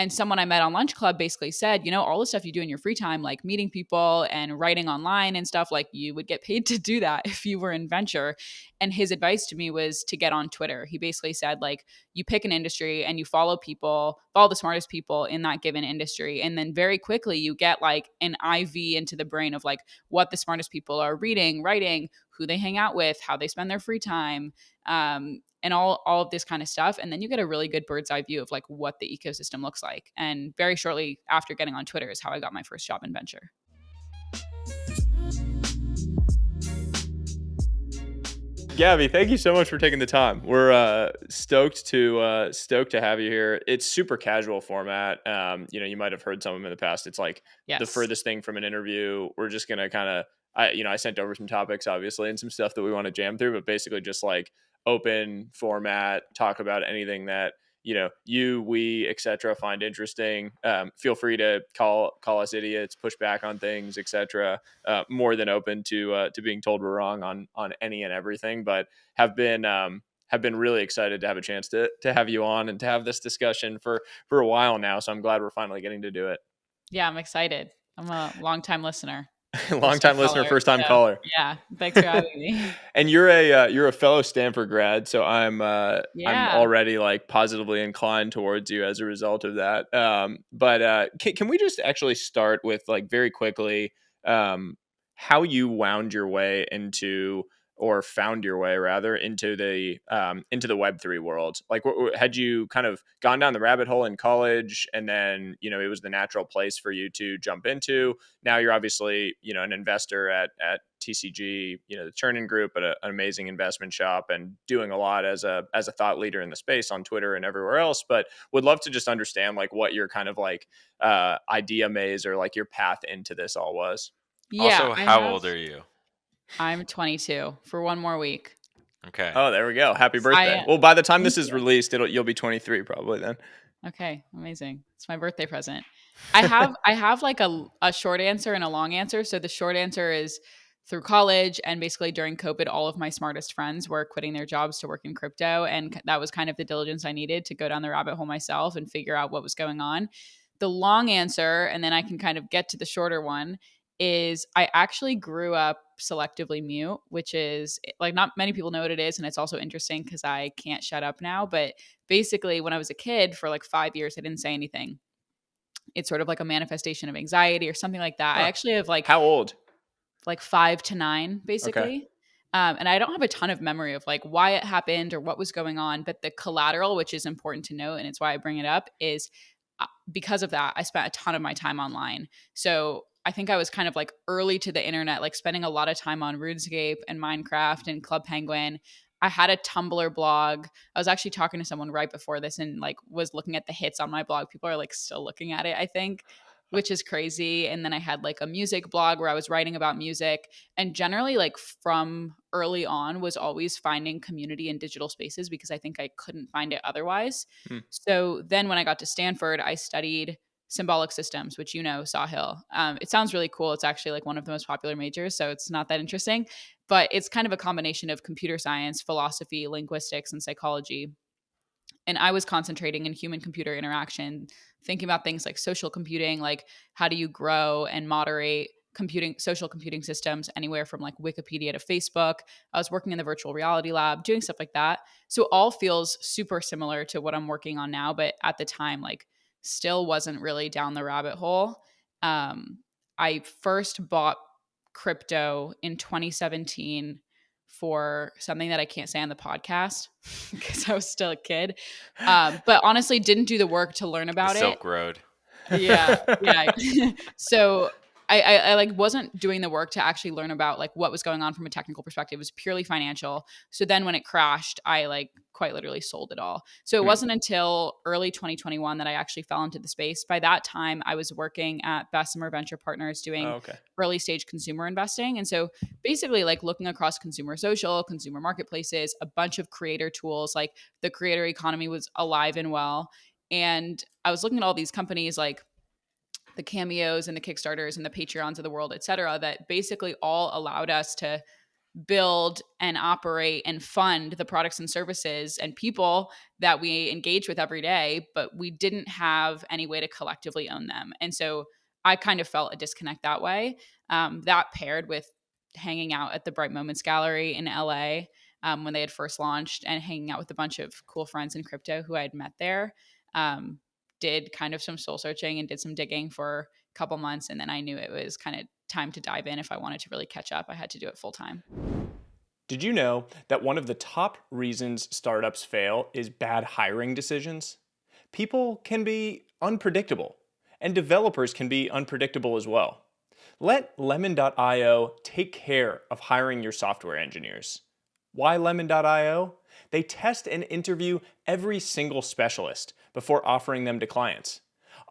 And someone I met on Lunch Club basically said, all the stuff you do in your free time, like meeting people and writing online and stuff, like you would get paid to do that if you were in venture. And his advice to me was to get on Twitter. He basically said, like, you pick an industry and you follow the smartest people in that given industry. And then very quickly you get like an IV into the brain of like what the smartest people are reading, writing, who they hang out with, how they spend their free time, and all of this kind of stuff. And then you get a really good bird's eye view of like what the ecosystem looks like. And very shortly after getting on Twitter is how I got my first job in venture. Gaby, thank you so much for taking the time. We're stoked to have you here. It's super casual format. You might have heard some of them in the past. It's like the furthest thing from an interview. We're just gonna kind of, I sent over some topics obviously and some stuff that we want to jam through, but basically just like open format, talk about anything that we, etc. find interesting. Feel free to call us idiots, push back on things, etc. More than open to being told we're wrong on any and everything, but have been really excited to have a chance to have you on and to have this discussion for a while now. So I'm glad we're finally getting to do it. Yeah, I'm excited. I'm a longtime listener. Long-time listener, first-time caller. Yeah, thanks for having me. And you're a fellow Stanford grad, so I'm already like positively inclined towards you as a result of that. But can we just actually start with like very quickly how you wound your way into, or found your way rather, into the Web3 world? Like, had you kind of gone down the rabbit hole in college and then, it was the natural place for you to jump into? Now you're obviously, an investor at TCG, the Turnin Group, at an amazing investment shop, and doing a lot as a thought leader in the space on Twitter and everywhere else. But would love to just understand like what your kind of like idea maze or like your path into this all was. Yeah, also, how old are you? I'm 22 for one more week. Okay. Oh, there we go. Happy birthday. Well, by the time this is released, you'll be 23 probably then. Okay, amazing. It's my birthday present. I have like a short answer and a long answer. So the short answer is through college and basically during COVID, all of my smartest friends were quitting their jobs to work in crypto. And that was kind of the diligence I needed to go down the rabbit hole myself and figure out what was going on. The long answer, and then I can kind of get to the shorter one, is I actually grew up selectively mute, which is like not many people know what it is. And it's also interesting because I can't shut up now. But basically, when I was a kid for like 5 years, I didn't say anything. It's sort of like a manifestation of anxiety or something like that. I actually have like... How old? Like 5 to 9, basically. Okay. And I don't have a ton of memory of like why it happened or what was going on. But the collateral, which is important to note, and it's why I bring it up, is because of that, I spent a ton of my time online. So I think I was kind of like early to the internet, like spending a lot of time on RuneScape and Minecraft and Club Penguin. I had a Tumblr blog. I was actually talking to someone right before this and like was looking at the hits on my blog. People are like still looking at it, I think, which is crazy. And then I had like a music blog where I was writing about music, and generally like from early on was always finding community in digital spaces because I think I couldn't find it otherwise. So then when I got to Stanford, I studied symbolic systems, which Sahil. It sounds really cool. It's actually like one of the most popular majors, so it's not that interesting, but it's kind of a combination of computer science, philosophy, linguistics, and psychology. And I was concentrating in human-computer interaction, thinking about things like social computing, like how do you grow and moderate social computing systems anywhere from like Wikipedia to Facebook. I was working in the virtual reality lab, doing stuff like that. So it all feels super similar to what I'm working on now, but at the time, like still wasn't really down the rabbit hole. I first bought crypto in 2017 for something that I can't say on the podcast because I was still a kid. But honestly, didn't do the work to learn about Silk Road. Yeah. So I like wasn't doing the work to actually learn about like what was going on from a technical perspective. It was purely financial. So then when it crashed, I like quite literally sold it all. So it wasn't until early 2021 that I actually fell into the space. By that time, I was working at Bessemer Venture Partners doing early stage consumer investing. And so basically like looking across consumer social, consumer marketplaces, a bunch of creator tools, like the creator economy was alive and well. And I was looking at all these companies like the Cameos and the Kickstarters and the Patreons of the world, et cetera, that basically all allowed us to build and operate and fund the products and services and people that we engage with every day, but we didn't have any way to collectively own them. And so I kind of felt a disconnect that way. That paired with hanging out at the Bright Moments Gallery in LA when they had first launched, and hanging out with a bunch of cool friends in crypto who I had met there, did kind of some soul searching and did some digging for a couple months. And then I knew it was kind of time to dive in. If I wanted to really catch up, I had to do it full time. Did you know that one of the top reasons startups fail is bad hiring decisions? People can be unpredictable, and developers can be unpredictable as well. Let Lemon.io take care of hiring your software engineers. Why Lemon.io? They test and interview every single specialist before offering them to clients.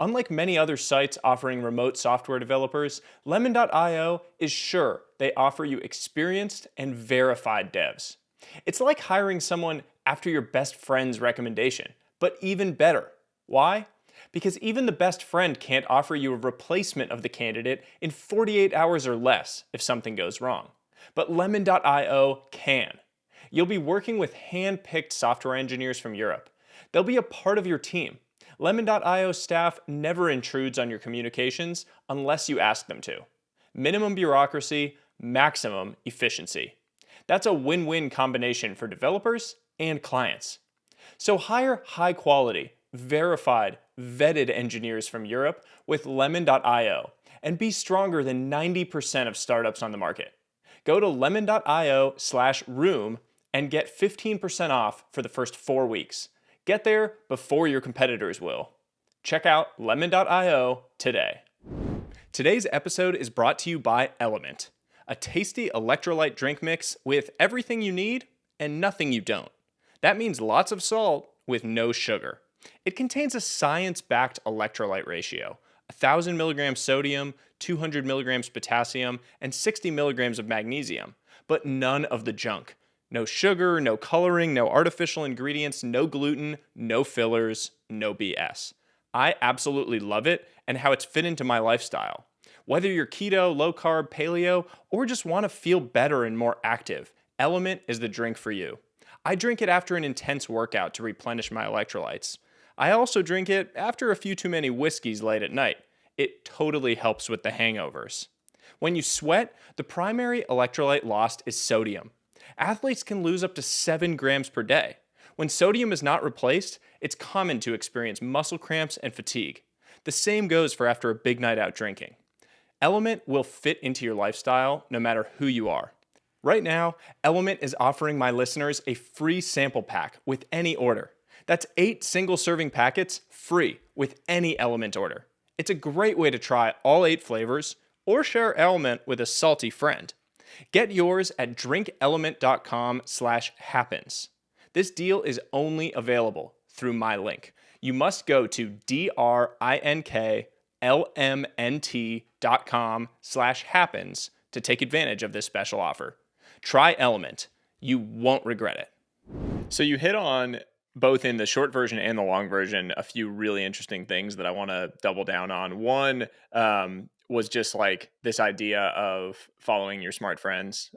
Unlike many other sites offering remote software developers, Lemon.io is sure they offer you experienced and verified devs. It's like hiring someone after your best friend's recommendation, but even better. Why? Because even the best friend can't offer you a replacement of the candidate in 48 hours or less if something goes wrong. But Lemon.io can. You'll be working with hand-picked software engineers from Europe. They'll be a part of your team. Lemon.io staff never intrudes on your communications unless you ask them to. Minimum bureaucracy, maximum efficiency. That's a win-win combination for developers and clients. So hire high-quality, verified, vetted engineers from Europe with Lemon.io and be stronger than 90% of startups on the market. Go to lemon.io/room and get 15% off for the first 4 weeks. Get there before your competitors will. Check out lemon.io today. Today's episode is brought to you by LMNT, a tasty electrolyte drink mix with everything you need and nothing you don't. That means lots of salt with no sugar. It contains a science-backed electrolyte ratio, 1,000 milligrams sodium, 200 milligrams potassium, and 60 milligrams of magnesium, but none of the junk. No sugar, no coloring, no artificial ingredients, no gluten, no fillers, no BS. I absolutely love it and how it's fit into my lifestyle. Whether you're keto, low carb, paleo, or just want to feel better and more active, LMNT is the drink for you. I drink it after an intense workout to replenish my electrolytes. I also drink it after a few too many whiskeys late at night. It totally helps with the hangovers. When you sweat, the primary electrolyte lost is sodium. Athletes can lose up to 7 grams per day. When sodium is not replaced, it's common to experience muscle cramps and fatigue. The same goes for after a big night out drinking. LMNT will fit into your lifestyle no matter who you are. Right now, LMNT is offering my listeners a free sample pack with any order. That's 8 single-serving packets free with any LMNT order. It's a great way to try all 8 flavors or share LMNT with a salty friend. Get yours at drinkelement.com/happens. This deal is only available through my link. You must go to drinklmnt.com/happens to take advantage of this special offer. Try LMNT. You won't regret it. So you hit on, both in the short version and the long version, a few really interesting things that I want to double down on. One was just like this idea of following your smart friends.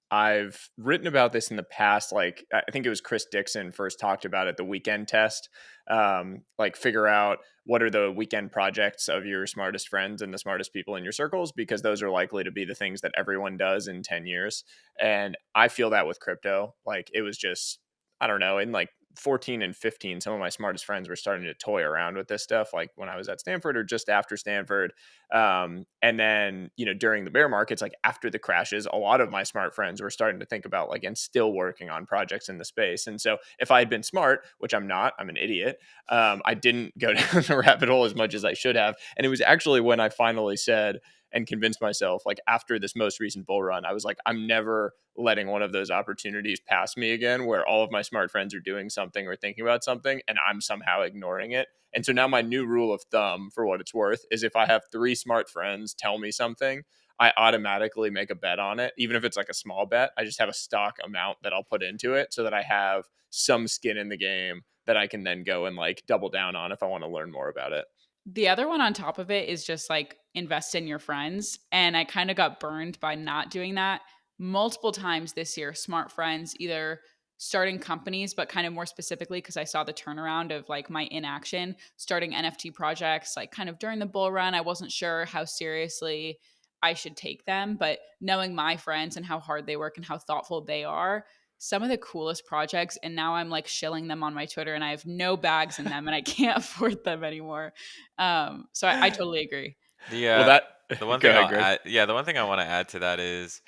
I've written about this in the past. Like, I think it was Chris Dixon first talked about it, the weekend test. Like, figure out what are the weekend projects of your smartest friends and the smartest people in your circles, because those are likely to be the things that everyone does in 10 years. And I feel that with crypto. Like, it was just, I don't know, in like 14 and 15, some of my smartest friends were starting to toy around with this stuff, like when I was at Stanford or just after Stanford. And then, during the bear markets, like after the crashes, a lot of my smart friends were starting to think about like, and still working on projects in the space. And so if I had been smart, which I'm not, I'm an idiot, I didn't go down the rabbit hole as much as I should have. And it was actually when I finally said and convinced myself, like after this most recent bull run, I was like, I'm never letting one of those opportunities pass me again, where all of my smart friends are doing something or thinking about something and I'm somehow ignoring it. And so now my new rule of thumb, for what it's worth, is if I have 3 smart friends tell me something, I automatically make a bet on it. Even if it's like a small bet, I just have a stock amount that I'll put into it so that I have some skin in the game that I can then go and like double down on if I want to learn more about it. The other one on top of it is just like invest in your friends. And I kind of got burned by not doing that multiple times this year smart friends either starting companies, but kind of more specifically because I saw the turnaround of like my inaction, starting NFT projects, like kind of during the bull run. I wasn't sure how seriously I should take them, but knowing my friends and how hard they work and how thoughtful they are, some of the coolest projects. And now I'm like shilling them on my Twitter and I have no bags in them and I can't afford them anymore. So I totally agree. The one go thing ahead, I'll Greg. add, the one thing I want to add to that is,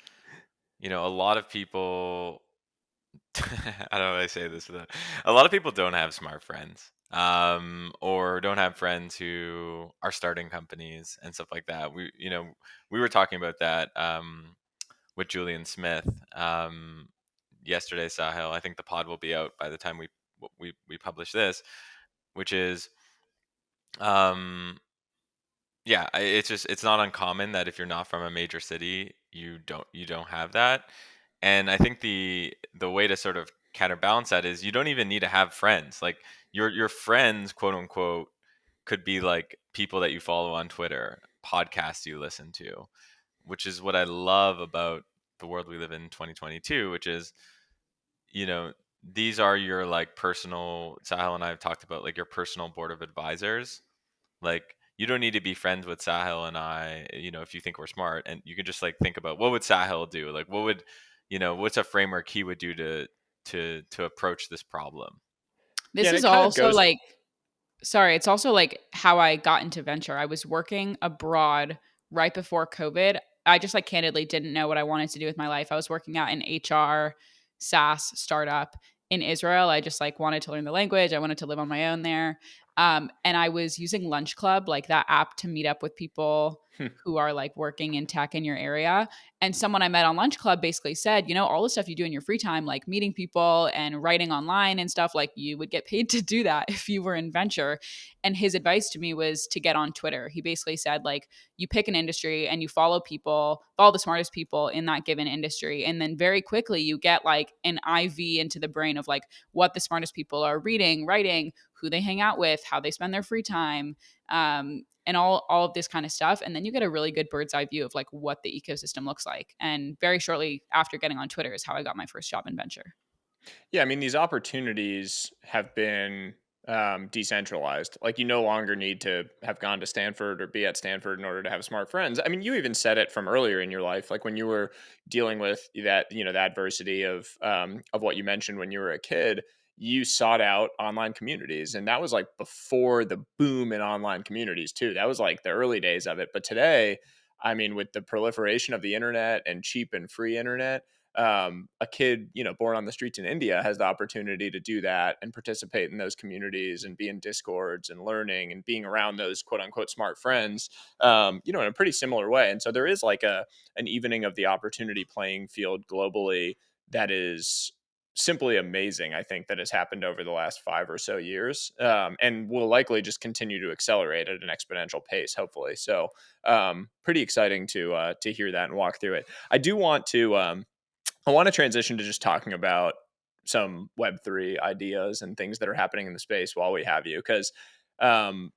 a lot of people, I don't know how I say this, but a lot of people don't have smart friends, or don't have friends who are starting companies and stuff like that. We were talking about that, with Julian Smith, yesterday, Sahil. I think the pod will be out by the time we publish this, which is, um, yeah, it's not uncommon that if you're not from a major city, you don't have that. And I think the way to sort of counterbalance that is you don't even need to have friends. Like your friends, quote unquote, could be like people that you follow on Twitter, podcasts you listen to, which is what I love about the world we live in 2022, which is, these are your like personal, Sahil and I have talked about like your personal board of advisors. Like you don't need to be friends with Sahil and I, if you think we're smart, and you can just like think about what would Sahil do? Like what would, what's a framework he would do to approach this problem? This And is it kind of also goes. like, sorry, it's also like how I got into venture. I was working abroad right before COVID. I just like candidly didn't know what I wanted to do with my life. I was working at an HR SaaS startup in Israel. I just like wanted to learn the language. I wanted to live on my own there. And I was using Lunch Club, like that app to meet up with people who are like working in tech in your area. And someone I met on Lunch Club basically said, all the stuff you do in your free time, like meeting people and writing online and stuff, like you would get paid to do that if you were in venture. And his advice to me was to get on Twitter. He basically said, like, you pick an industry and you follow people, follow the smartest people in that given industry. And then very quickly you get like an IV into the brain of like what the smartest people are reading, writing, who they hang out with, how they spend their free time. And all of this kind of stuff. And then you get a really good bird's eye view of like what the ecosystem looks like. And very shortly after getting on Twitter is how I got my first job in venture. Yeah, I mean, these opportunities have been decentralized. Like, you no longer need to have gone to Stanford or be at Stanford in order to have smart friends. I mean, you even said it from earlier in your life, like when you were dealing with that, the adversity of what you mentioned when you were a kid. You sought out online communities, and that was like before the boom in online communities too. That was like the early days of it. But today, I mean, with the proliferation of the internet and cheap and free internet, a kid, born on the streets in India has the opportunity to do that and participate in those communities and be in discords and learning and being around those quote unquote smart friends, in a pretty similar way. And so there is like an evening of the opportunity playing field globally that is simply amazing. I think that has happened over the last 5 or so years, and will likely just continue to accelerate at an exponential pace, hopefully. So pretty exciting to hear that and walk through it. I want to transition to just talking about some Web3 ideas and things that are happening in the space while we have you, because um,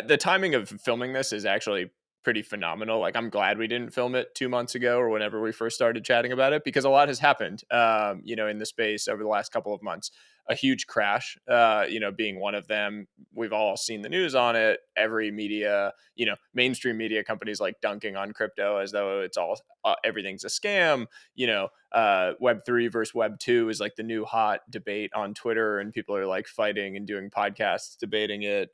the timing of filming this is actually pretty phenomenal. Like, I'm glad we didn't film it 2 months ago or whenever we first started chatting about it, because a lot has happened, in the space over the last couple of months. A huge crash, being one of them. We've all seen the news on it. Every media, mainstream media companies like dunking on crypto as though it's all everything's a scam. Web3 versus Web2 is like the new hot debate on Twitter, and people are like fighting and doing podcasts debating it,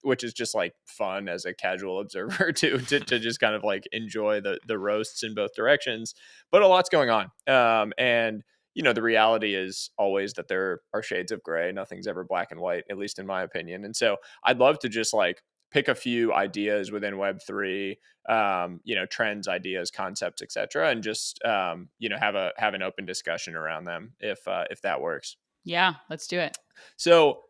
which is just like fun as a casual observer to just kind of like enjoy the roasts in both directions. But a lot's going on, and the reality is always that there are shades of gray. Nothing's ever black and white, at least in my opinion. And so I'd love to just like pick a few ideas within Web3, trends, ideas, concepts, etc., and just have an open discussion around them if that works. Yeah, let's do it. So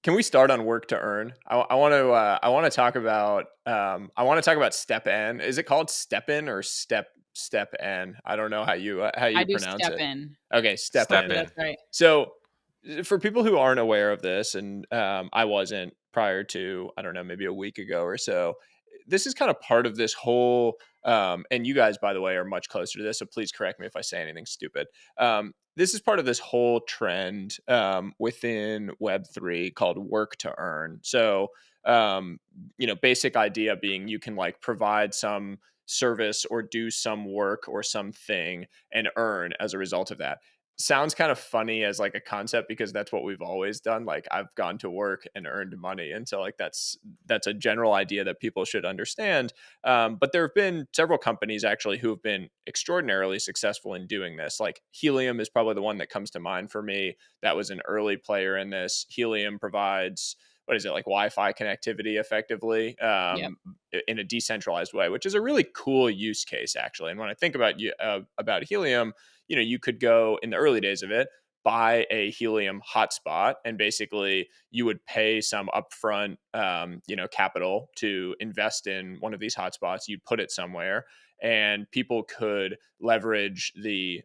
can we start on work to earn? I want to talk about STEPN. Is it called STEPN or STEPN? I don't know how you I do pronounce step it. in. Okay, STEPN. That's right. So for people who aren't aware of this, and I wasn't prior to, I don't know, maybe a week ago or so, this is kind of part of this whole, and you guys, by the way, are much closer to this, so please correct me if I say anything stupid. This is part of this whole trend within Web3 called work to earn. So, basic idea being you can like provide some service or do some work or something and earn as a result of that. Sounds kind of funny as like a concept because that's what we've always done. Like I've gone to work and earned money, and so like that's a general idea that people should understand. But there have been several companies actually who have been extraordinarily successful in doing this. Like Helium is probably the one that comes to mind for me. That was an early player in this. Helium provides, what is it, like Wi-Fi connectivity effectively, Yep. in a decentralized way, which is a really cool use case actually. And when I think about Helium, you could go in the early days of it, buy a Helium hotspot, and basically you would pay some upfront, capital to invest in one of these hotspots. You'd put it somewhere, and people could leverage the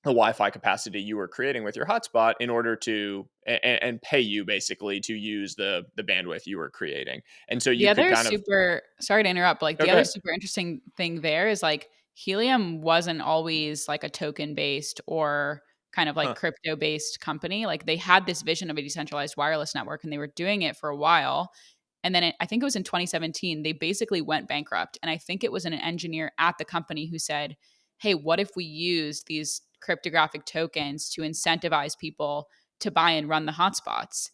Wi-Fi capacity you were creating with your hotspot in order to and pay you basically to use the bandwidth you were creating. And so The you could other kind of, super, sorry to interrupt, but like the other okay, super interesting thing there is like Helium wasn't always like a token based or kind of like huh, crypto based company. Like they had this vision of a decentralized wireless network and they were doing it for a while. And then I think it was in 2017, they basically went bankrupt. And I think it was an engineer at the company who said, hey, what if we use these cryptographic tokens to incentivize people to buy and run the hotspots?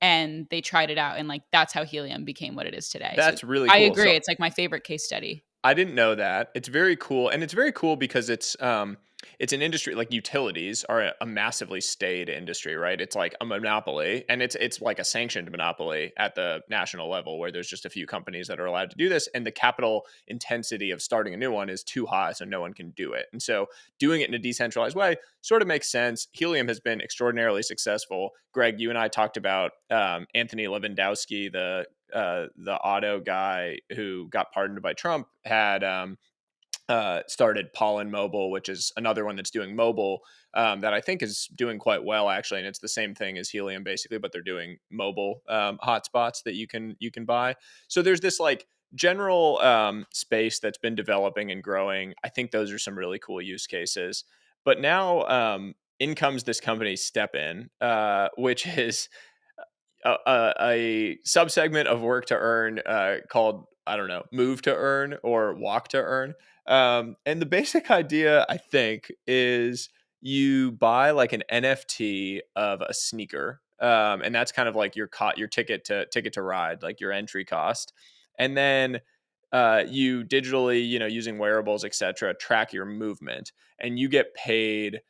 And they tried it out, and like that's how Helium became what it is today. So that's really I cool. agree, So it's like my favorite case study. I didn't know that. It's very cool, and it's very cool because it's an industry like utilities are a massively staid industry, right? It's like a monopoly, and it's like a sanctioned monopoly at the national level where there's just a few companies that are allowed to do this, and the capital intensity of starting a new one is too high, so no one can do it. And so doing it in a decentralized way sort of makes sense. Helium has been extraordinarily successful. Greg, you and I talked about Anthony Lewandowski, the auto guy who got pardoned by Trump, had started Pollen Mobile, which is another one that's doing mobile, that I think is doing quite well actually, and it's the same thing as Helium basically, but they're doing mobile hotspots that you can buy. So there's this like general space that's been developing and growing. I think those are some really cool use cases. But now in comes this company STEPN, which is a subsegment of work to earn called, I don't know, move to earn or walk to earn. And the basic idea, I think, is you buy like an NFT of a sneaker, and that's kind of like your ticket to ride, like your entry cost, and then you digitally, using wearables, etc., track your movement, and you get paid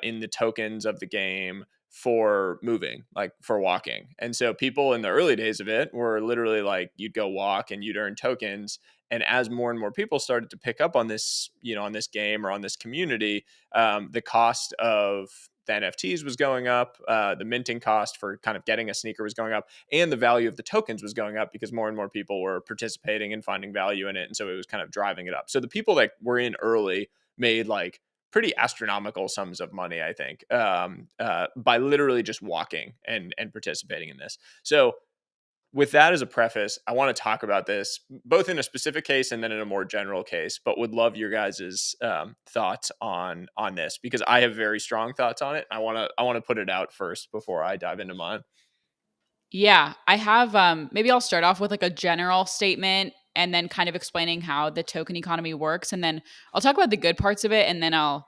in the tokens of the game for moving, like for walking. And so people in the early days of it were literally like you'd go walk and you'd earn tokens. And as more and more people started to pick up on this, on this game or on this community, the cost of the NFTs was going up, the minting cost for kind of getting a sneaker was going up, and the value of the tokens was going up because more and more people were participating and finding value in it. And so it was kind of driving it up. So the people that were in early made like pretty astronomical sums of money, I think, by literally just walking and participating in this. So, with that as a preface, I want to talk about this both in a specific case and then in a more general case. But would love your guys' thoughts on this because I have very strong thoughts on it. I want to put it out first before I dive into mine. Yeah, I have maybe I'll start off with like a general statement and then kind of explaining how the token economy works, and then I'll talk about the good parts of it, and then I'll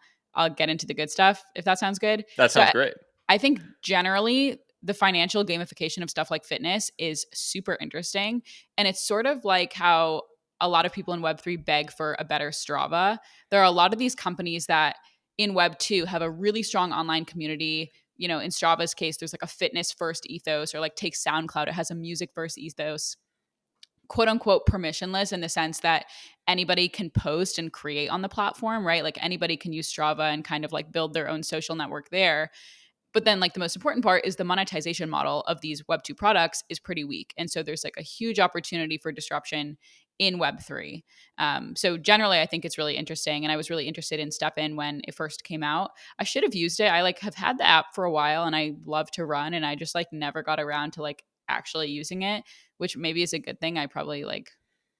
get into the good stuff if that sounds good. That So sounds great. I think generally the financial gamification of stuff like fitness is super interesting. And it's sort of like how a lot of people in Web3 beg for a better Strava. There are a lot of these companies that in Web2 have a really strong online community. You know, in Strava's case, there's like a fitness first ethos, or like take SoundCloud, it has a music first ethos, quote unquote permissionless in the sense that anybody can post and create on the platform, right? Like anybody can use Strava and kind of like build their own social network there. But then like the most important part is the monetization model of these Web2 products is pretty weak. And so there's like a huge opportunity for disruption in Web3. So generally, I think it's really interesting. And I was really interested in STEPN when it first came out. I should have used it. I like have had the app for a while and I love to run, and I just like never got around to like actually using it, which maybe is a good thing. I probably like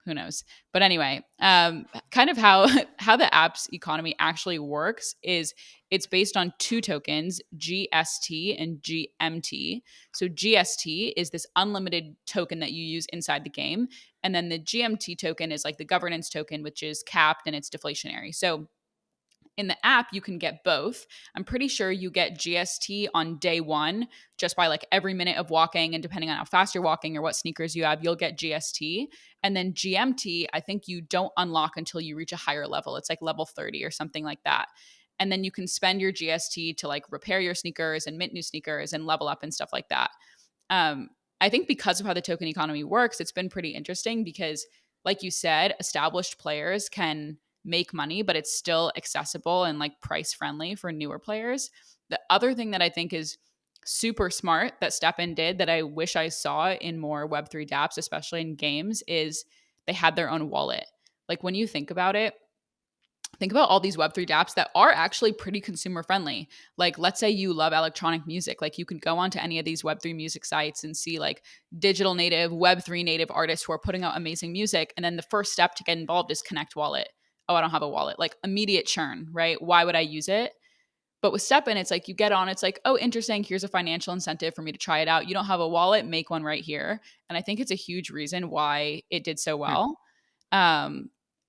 who knows? But anyway, kind of how the apps economy actually works is it's based on two tokens, GST and GMT. So GST is this unlimited token that you use inside the game. And then the GMT token is like the governance token, which is capped and it's deflationary. So in the app, you can get both. I'm pretty sure you get GST on day one, just by like every minute of walking. And depending on how fast you're walking or what sneakers you have, you'll get GST. And then GMT, I think you don't unlock until you reach a higher level. It's like level 30 or something like that. And then you can spend your GST to like repair your sneakers and mint new sneakers and level up and stuff like that. I think because of how the token economy works, it's been pretty interesting because, like you said, established players can make money, but it's still accessible and like price friendly for newer players. The other thing that I think is super smart that STEPN did that I wish I saw in more Web3 dApps, especially in games, is they had their own wallet. Like when you think about it, think about all these Web3 dApps that are actually pretty consumer friendly. Like, let's say you love electronic music. Like, you can go onto any of these Web3 music sites and see like digital native, Web3 native artists who are putting out amazing music. And then the first step to get involved is connect wallet. Oh, I don't have a wallet. Like, immediate churn, right? Why would I use it? But with STEPN, it's like you get on, it's like, oh, interesting. Here's a financial incentive for me to try it out. You don't have a wallet, make one right here. And I think it's a huge reason why it did so well.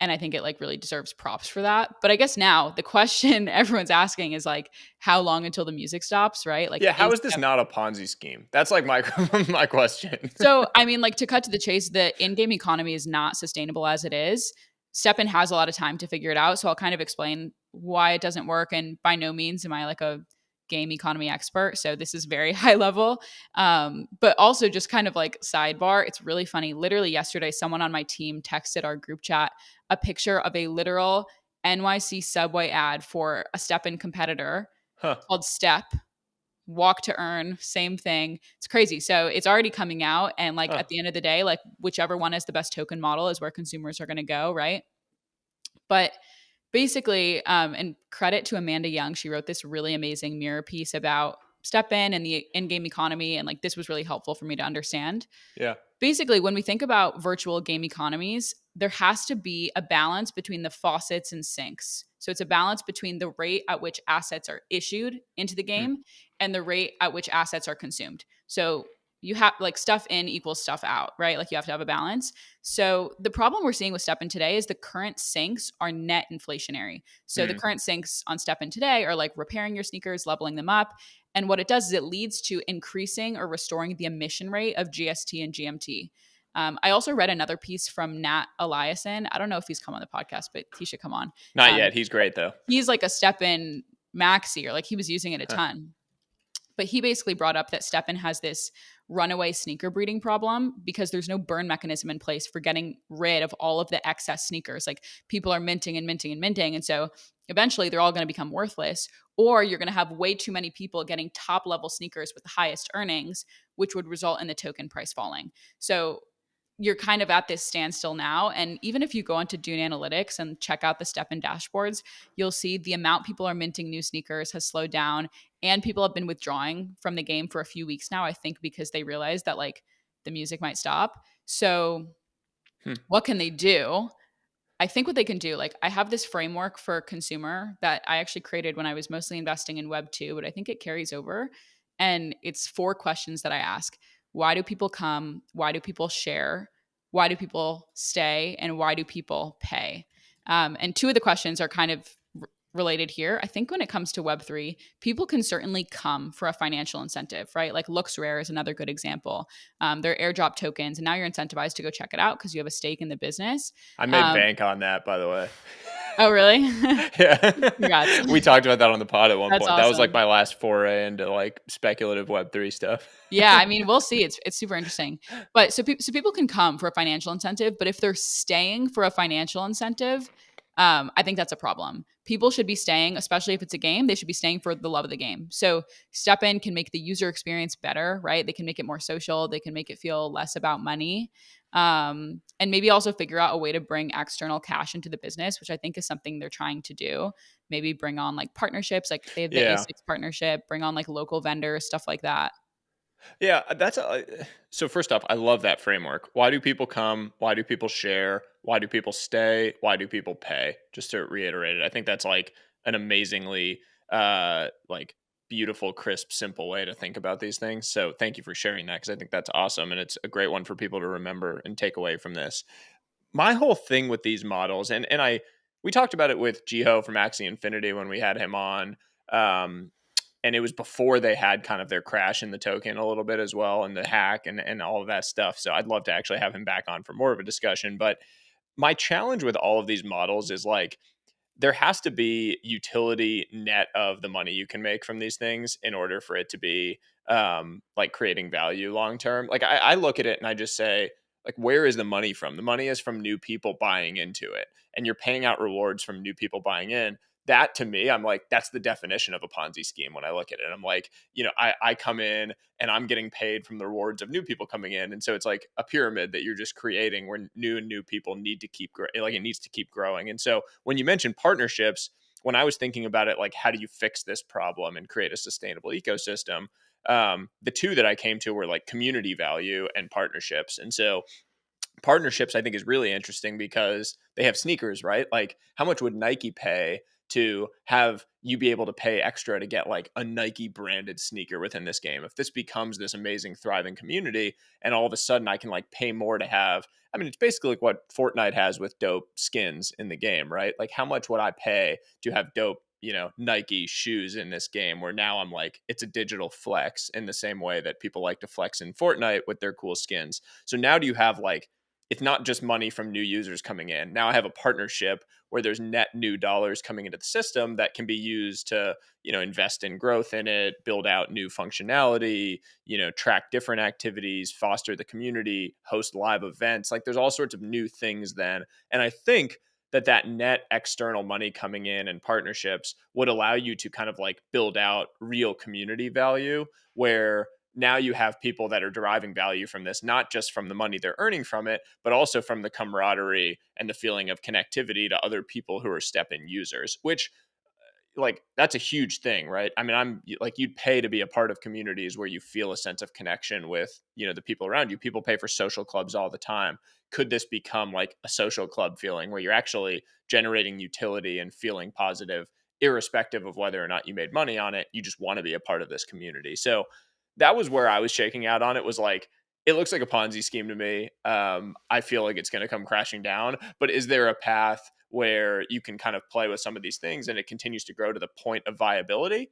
And I think it like really deserves props for that. But I guess now the question everyone's asking is like, how long until the music stops, right? Like, yeah, how is this not a Ponzi scheme? That's like my my question. So, I mean, like to cut to the chase, the in-game economy is not sustainable as it is. STEPN has a lot of time to figure it out. So I'll kind of explain why it doesn't work. And by no means am I like a game economy expert. So this is very high level. But also just kind of like sidebar, it's really funny. Literally yesterday, someone on my team texted our group chat a picture of a literal NYC subway ad for a STEPN competitor called Step. Walk to earn, same thing. It's crazy. So it's already coming out. And like at the end of the day, like whichever one is the best token model is where consumers are going to go. Right. But basically, and credit to Amanda Young, she wrote this really amazing mirror piece about STEPN and the in-game economy. And like this was really helpful for me to understand. Yeah. Basically, when we think about virtual game economies, there has to be a balance between the faucets and sinks. So it's a balance between the rate at which assets are issued into the game and the rate at which assets are consumed. So you have like stuff in equals stuff out, right? Like you have to have a balance. So the problem we're seeing with STEPN today is the current sinks are net inflationary. So the current sinks on STEPN today are like repairing your sneakers, leveling them up. And what it does is it leads to increasing or restoring the emission rate of GST and GMT. I also read another piece from Nat Eliason. I don't know if he's come on the podcast, but he should come on. Not yet. He's great though. He's like a STEPN maxi, or like he was using it a ton. But he basically brought up that STEPN has this runaway sneaker breeding problem because there's no burn mechanism in place for getting rid of all of the excess sneakers. Like people are minting and minting and minting. And so eventually they're all going to become worthless, or you're going to have way too many people getting top level sneakers with the highest earnings, which would result in the token price falling. So you're kind of at this standstill now. And even if you go onto Dune Analytics and check out the STEPN dashboards, you'll see the amount people are minting new sneakers has slowed down, and people have been withdrawing from the game for a few weeks now, I think because they realize that like the music might stop. So what can they do? I think what they can do, like I have this framework for consumer that I actually created when I was mostly investing in Web 2, but I think it carries over. And it's 4 questions that I ask. Why do people come? Why do people share? Why do people stay? And why do people pay? And 2 of the questions are kind of related here. I think when it comes to Web3, people can certainly come for a financial incentive, right? Like Looks Rare is another good example. They're airdrop tokens, and now you're incentivized to go check it out because you have a stake in the business. I made bank on that, by the way. Oh, really? Yeah. Congrats. We talked about that on the pod at one point. Awesome. That was like my last foray into like speculative Web3 stuff. Yeah, I mean, we'll see. It's super interesting. But so people can come for a financial incentive, but if they're staying for a financial incentive, I think that's a problem. People should be staying, especially if it's a game, they should be staying for the love of the game. So STEPN can make the user experience better, right? They can make it more social. They can make it feel less about money. And maybe also figure out a way to bring external cash into the business, which I think is something they're trying to do. Maybe bring on like partnerships, like they have the A6 partnership, bring on like local vendors, stuff like that. Yeah, so first off, I love that framework. Why do people come? Why do people share? Why do people stay? Why do people pay? Just to reiterate it, I think that's like an amazingly like beautiful, crisp, simple way to think about these things. So thank you for sharing that because I think that's awesome and it's a great one for people to remember and take away from this. My whole thing with these models, and I we talked about it with Jiho from Axie Infinity when we had him on. Um, and it was before they had kind of their crash in the token a little bit as well and the hack and all of that stuff. So I'd love to actually have him back on for more of a discussion. But my challenge with all of these models is like there has to be utility net of the money you can make from these things in order for it to be like creating value long term. Like I look at it and I just say, like, where is the money from? The money is from new people buying into it, and you're paying out rewards from new people buying in. That to me, I'm like, that's the definition of a Ponzi scheme when I look at it. I'm like, I come in and I'm getting paid from the rewards of new people coming in. And so it's like a pyramid that you're just creating where new and new people need to keep like it needs to keep growing. And so when you mentioned partnerships, when I was thinking about it, like how do you fix this problem and create a sustainable ecosystem? The two that I came to were like community value and partnerships. And so partnerships I think is really interesting because they have sneakers, right? Like how much would Nike pay to have you be able to pay extra to get like a Nike branded sneaker within this game? If this becomes this amazing thriving community and all of a sudden I can like pay more to have, I mean, it's basically like what Fortnite has with dope skins in the game, right? Like how much would I pay to have dope, Nike shoes in this game where now I'm like, it's a digital flex in the same way that people like to flex in Fortnite with their cool skins. So now do you have like, it's not just money from new users coming in. Now I have a partnership where there's net new dollars coming into the system that can be used to, invest in growth in it, build out new functionality, track different activities, foster the community, host live events. Like there's all sorts of new things then. And I think that net external money coming in and partnerships would allow you to kind of like build out real community value where now you have people that are deriving value from this, not just from the money they're earning from it, but also from the camaraderie and the feeling of connectivity to other people who are STEPN users, which like that's a huge thing, right? I mean, I'm like you'd pay to be a part of communities where you feel a sense of connection with, the people around you. People pay for social clubs all the time. Could this become like a social club feeling where you're actually generating utility and feeling positive irrespective of whether or not you made money on it? You just want to be a part of this community. So that was where I was shaking out on it was like it looks like a Ponzi scheme to me. I feel like it's going to come crashing down, but is there a path where you can kind of play with some of these things and it continues to grow to the point of viability?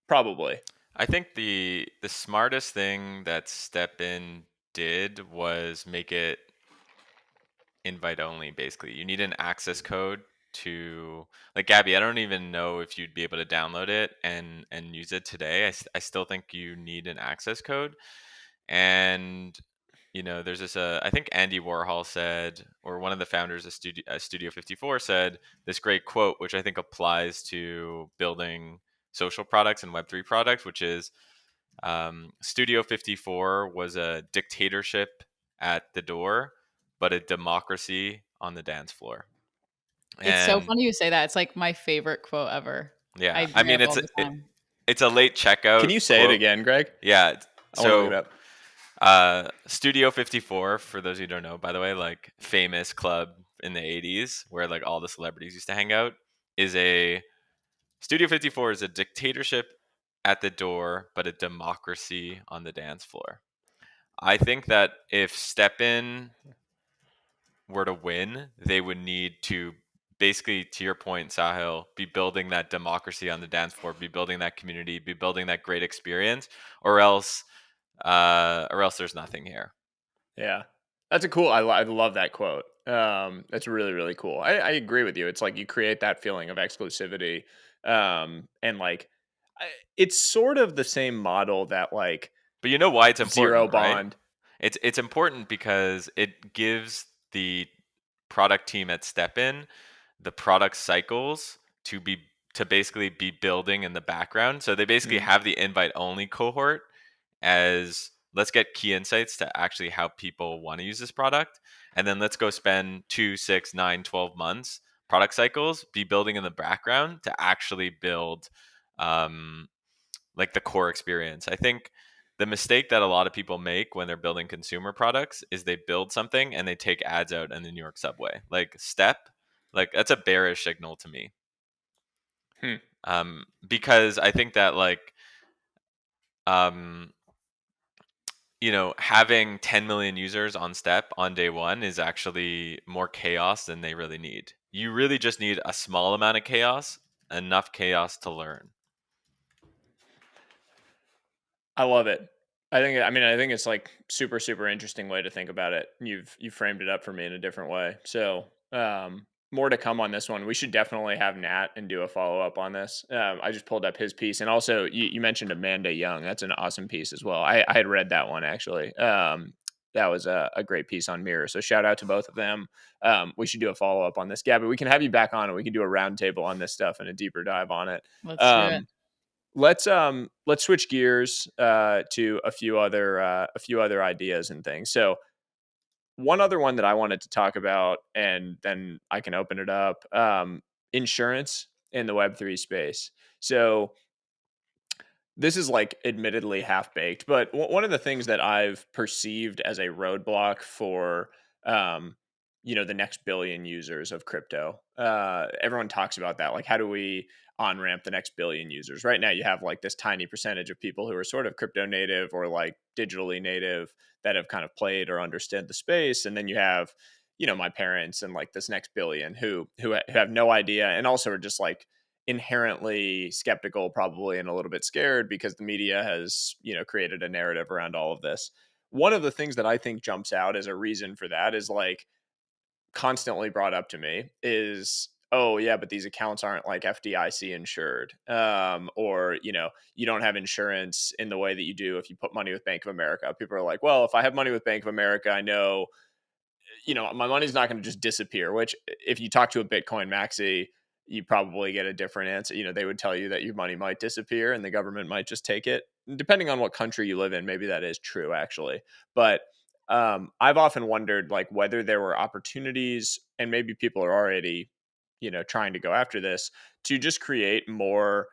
Probably. I think the smartest thing that STEPN did was make it invite only. Basically, you need an access code to, like, Gabby. I don't even know if you'd be able to download it and use it today. I still think you need an access code. And there's this I think Andy Warhol said, or one of the founders of Studio 54 said this great quote, which I think applies to building social products and Web3 products, which is Studio 54 was a dictatorship at the door, but a democracy on the dance floor. It's so And funny you say that. It's like my favorite quote ever. yeah, I I bring it mean, up all the time. it's a late checkout Can you say it quote. again, Greg? Yeah. I want to look it So up. Studio 54, for those who don't know, by the way, like famous club in the 80s where like all the celebrities used to hang out, is a Studio 54 is a dictatorship at the door, but a democracy on the dance floor. I think that if STEPN were to win, they would need to basically, to your point, Sahil, be building that democracy on the dance floor, be building that community, be building that great experience, or else there's nothing here. Yeah, that's a cool. I love that quote. That's really really cool. I agree with you. It's like you create that feeling of exclusivity, and like it's sort of the same model that like But you know why it's zero important, right? bond. It's important because it gives the product team at STEPN the product cycles to basically be building in the background. So they basically Mm, have the invite only cohort as let's get key insights to actually how people want to use this product. And then let's go spend 2, 6, 9, 12 months product cycles, be building in the background to actually build like the core experience. I think the mistake that a lot of people make when they're building consumer products is they build something and they take ads out in the New York subway. Like like that's a bearish signal to me. Because I think that like um having 10 million users on Step on day one is actually more chaos than they really need. You really just need a small amount of chaos, enough chaos to learn. I love it. I mean, I think it's like super, super interesting way to think about it. You framed it up for me in a different way. So, more to come on this one. We should definitely have Nat and do a follow up on this. I just pulled up his piece, and also you mentioned Amanda Young. That's an awesome piece as well. I had read that one actually. That was a great piece on Mirror. So shout out to both of them. We should do a follow up on this, Gaby. We can have you back on, and we can do a roundtable on this stuff and a deeper dive on it. Let's do it. Let's switch gears to a few other ideas and things. So one other one that I wanted to talk about, and then I can open it up. Insurance in the Web3 space. So this is like admittedly half baked, but one of the things that I've perceived as a roadblock for um, the next billion users of crypto. Everyone talks about that. Like, how do we on ramp the next billion users? Right now, you have like this tiny percentage of people who are sort of crypto native or like digitally native that have kind of played or understood the space, and then you have my parents and like this next billion who have no idea and also are just like inherently skeptical probably and a little bit scared because the media has created a narrative around all of this. One of the things that I think jumps out as a reason for that is like constantly brought up to me is, oh yeah, but these accounts aren't like FDIC insured, or you don't have insurance in the way that you do if you put money with Bank of America. People are like, well, if I have money with Bank of America, I know my money's not going to just disappear, which if you talk to a Bitcoin maxi, you probably get a different answer. They would tell you that your money might disappear and the government might just take it. Depending on what country you live in, maybe that is true actually. But I've often wondered like whether there were opportunities, and maybe people are already, trying to go after this to just create more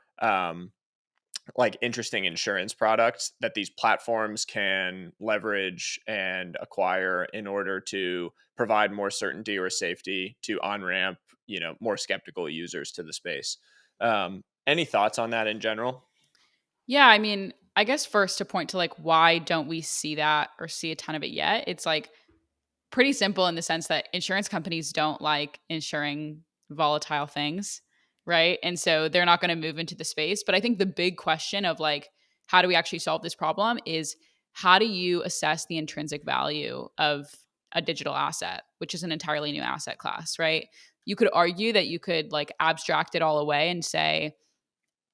like interesting insurance products that these platforms can leverage and acquire in order to provide more certainty or safety to on ramp, more skeptical users to the space. Any thoughts on that in general? Yeah, I mean, I guess first to point to like why don't we see that or see a ton of it yet? It's like pretty simple in the sense that insurance companies don't like insuring volatile things, right? And so they're not going to move into the space. But I think the big question of like, how do we actually solve this problem is how do you assess the intrinsic value of a digital asset, which is an entirely new asset class, right? You could argue that you could like abstract it all away and say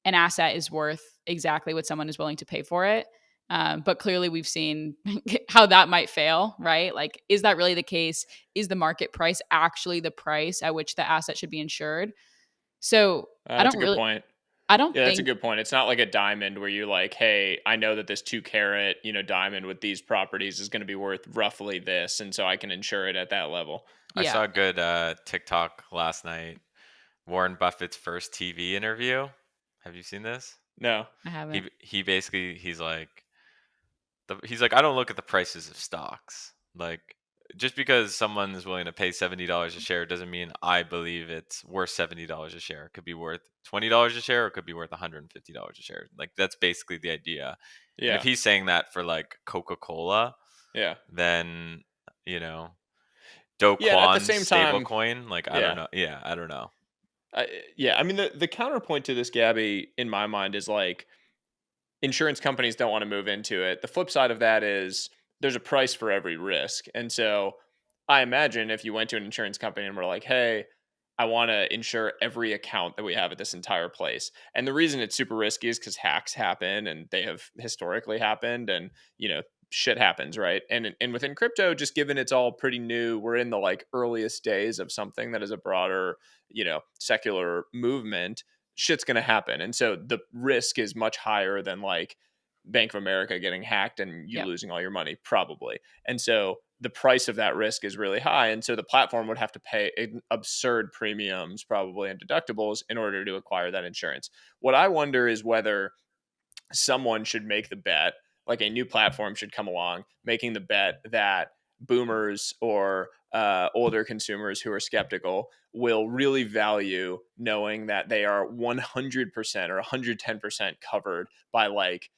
an asset is worth exactly what someone is willing to pay for it. But clearly, we've seen how that might fail, right? Like, is that really the case? Is the market price actually the price at which the asset should be insured? So That's a good point. I don't Yeah, that's a think, good point. It's not like a diamond where you're like, hey, I know that this 2 carat, diamond with these properties is going to be worth roughly this. And so I can insure it at that level. I yeah, saw a good TikTok last night. Warren Buffett's first TV interview. Have you seen this? No. I haven't. He basically he's like, I don't look at the prices of stocks. Like, just because someone is willing to pay $70 a share doesn't mean I believe it's worth $70 a share. It could be worth $20 a share, or it could be worth $150 a share. Like, that's basically the idea. And if Yeah. he's saying that for like Coca-Cola, Yeah. then you know, Do Yeah. At the Kwon's same stable time, coin, like I don't yeah. know. Yeah, I don't know. Yeah. I mean, the counterpoint to this, Gabby, in my mind, is like, insurance companies don't want to move into it. The flip side of that is there's a price for every risk. And so I imagine if you went to an insurance company and were like, hey, I want to insure every account that we have at this entire place. And the reason it's super risky is because hacks happen and they have historically happened and, shit happens, right? And within crypto, just given it's all pretty new, we're in the like earliest days of something that is a broader, secular movement. Shit's going to happen. And so the risk is much higher than like Bank of America getting hacked and you Yep. losing all your money, probably. And so the price of that risk is really high. And so the platform would have to pay absurd premiums, probably, and deductibles in order to acquire that insurance. What I wonder is whether someone should make the bet like a new platform should come along, making the bet that boomers or older consumers who are skeptical will really value knowing that they are 100% or 110% covered by like,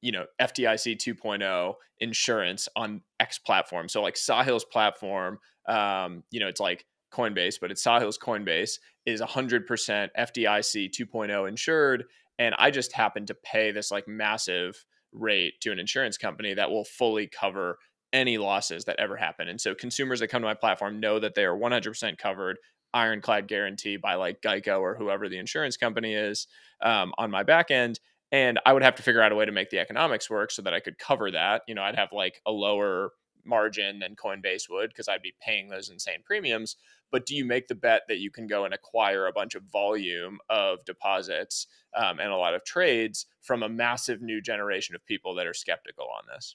FDIC 2.0 insurance on X platform. So like Sahil's platform, it's like Coinbase, but it's Sahil's Coinbase is 100% FDIC 2.0 insured. And I just happen to pay this like massive rate to an insurance company that will fully cover any losses that ever happen. And so consumers that come to my platform know that they are 100% covered, ironclad guarantee by like Geico or whoever the insurance company is on my back end. And I would have to figure out a way to make the economics work so that I could cover that. I'd have like a lower margin than Coinbase would because I'd be paying those insane premiums. But do you make the bet that you can go and acquire a bunch of volume of deposits and a lot of trades from a massive new generation of people that are skeptical on this?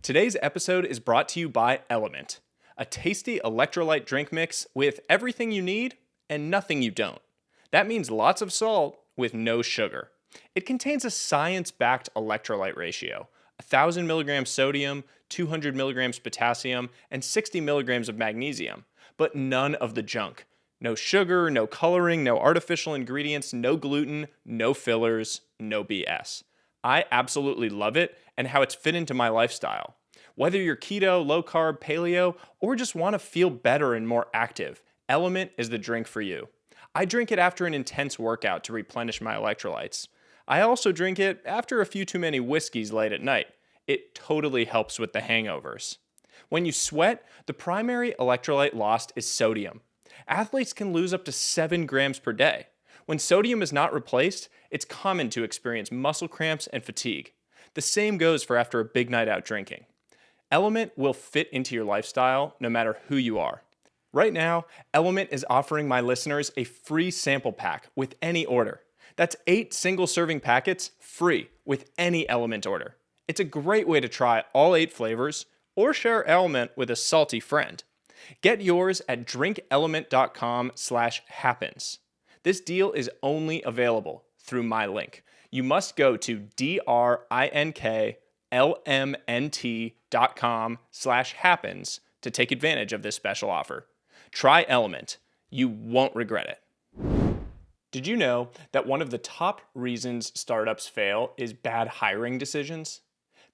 Today's episode is brought to you by LMNT, a tasty electrolyte drink mix with everything you need and nothing you don't. That means lots of salt with no sugar. It contains a science-backed electrolyte ratio, 1,000 milligrams sodium, 200 milligrams potassium, and 60 milligrams of magnesium, but none of the junk. No sugar, no coloring, no artificial ingredients, no gluten, no fillers, no BS. I absolutely love it and how it's fit into my lifestyle. Whether you're keto, low carb, paleo, or just want to feel better and more active, LMNT is the drink for you. I drink it after an intense workout to replenish my electrolytes. I also drink it after a few too many whiskeys late at night. It totally helps with the hangovers. When you sweat, the primary electrolyte lost is sodium. Athletes can lose up to 7 grams per day. When sodium is not replaced, it's common to experience muscle cramps and fatigue. The same goes for after a big night out drinking. LMNT will fit into your lifestyle no matter who you are. Right now, LMNT is offering my listeners a free sample pack with any order. That's 8 single-serving packets free with any LMNT order. It's a great way to try all 8 flavors or share LMNT with a salty friend. Get yours at drinklmnt.com/happens. This deal is only available through my link. You must go to drinklmnt.com/happens to take advantage of this special offer. Try LMNT. You won't regret it. Did you know that one of the top reasons startups fail is bad hiring decisions?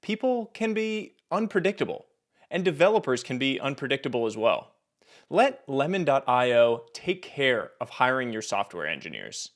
People can be unpredictable, and developers can be unpredictable as well. Let Lemon.io take care of hiring your software engineers.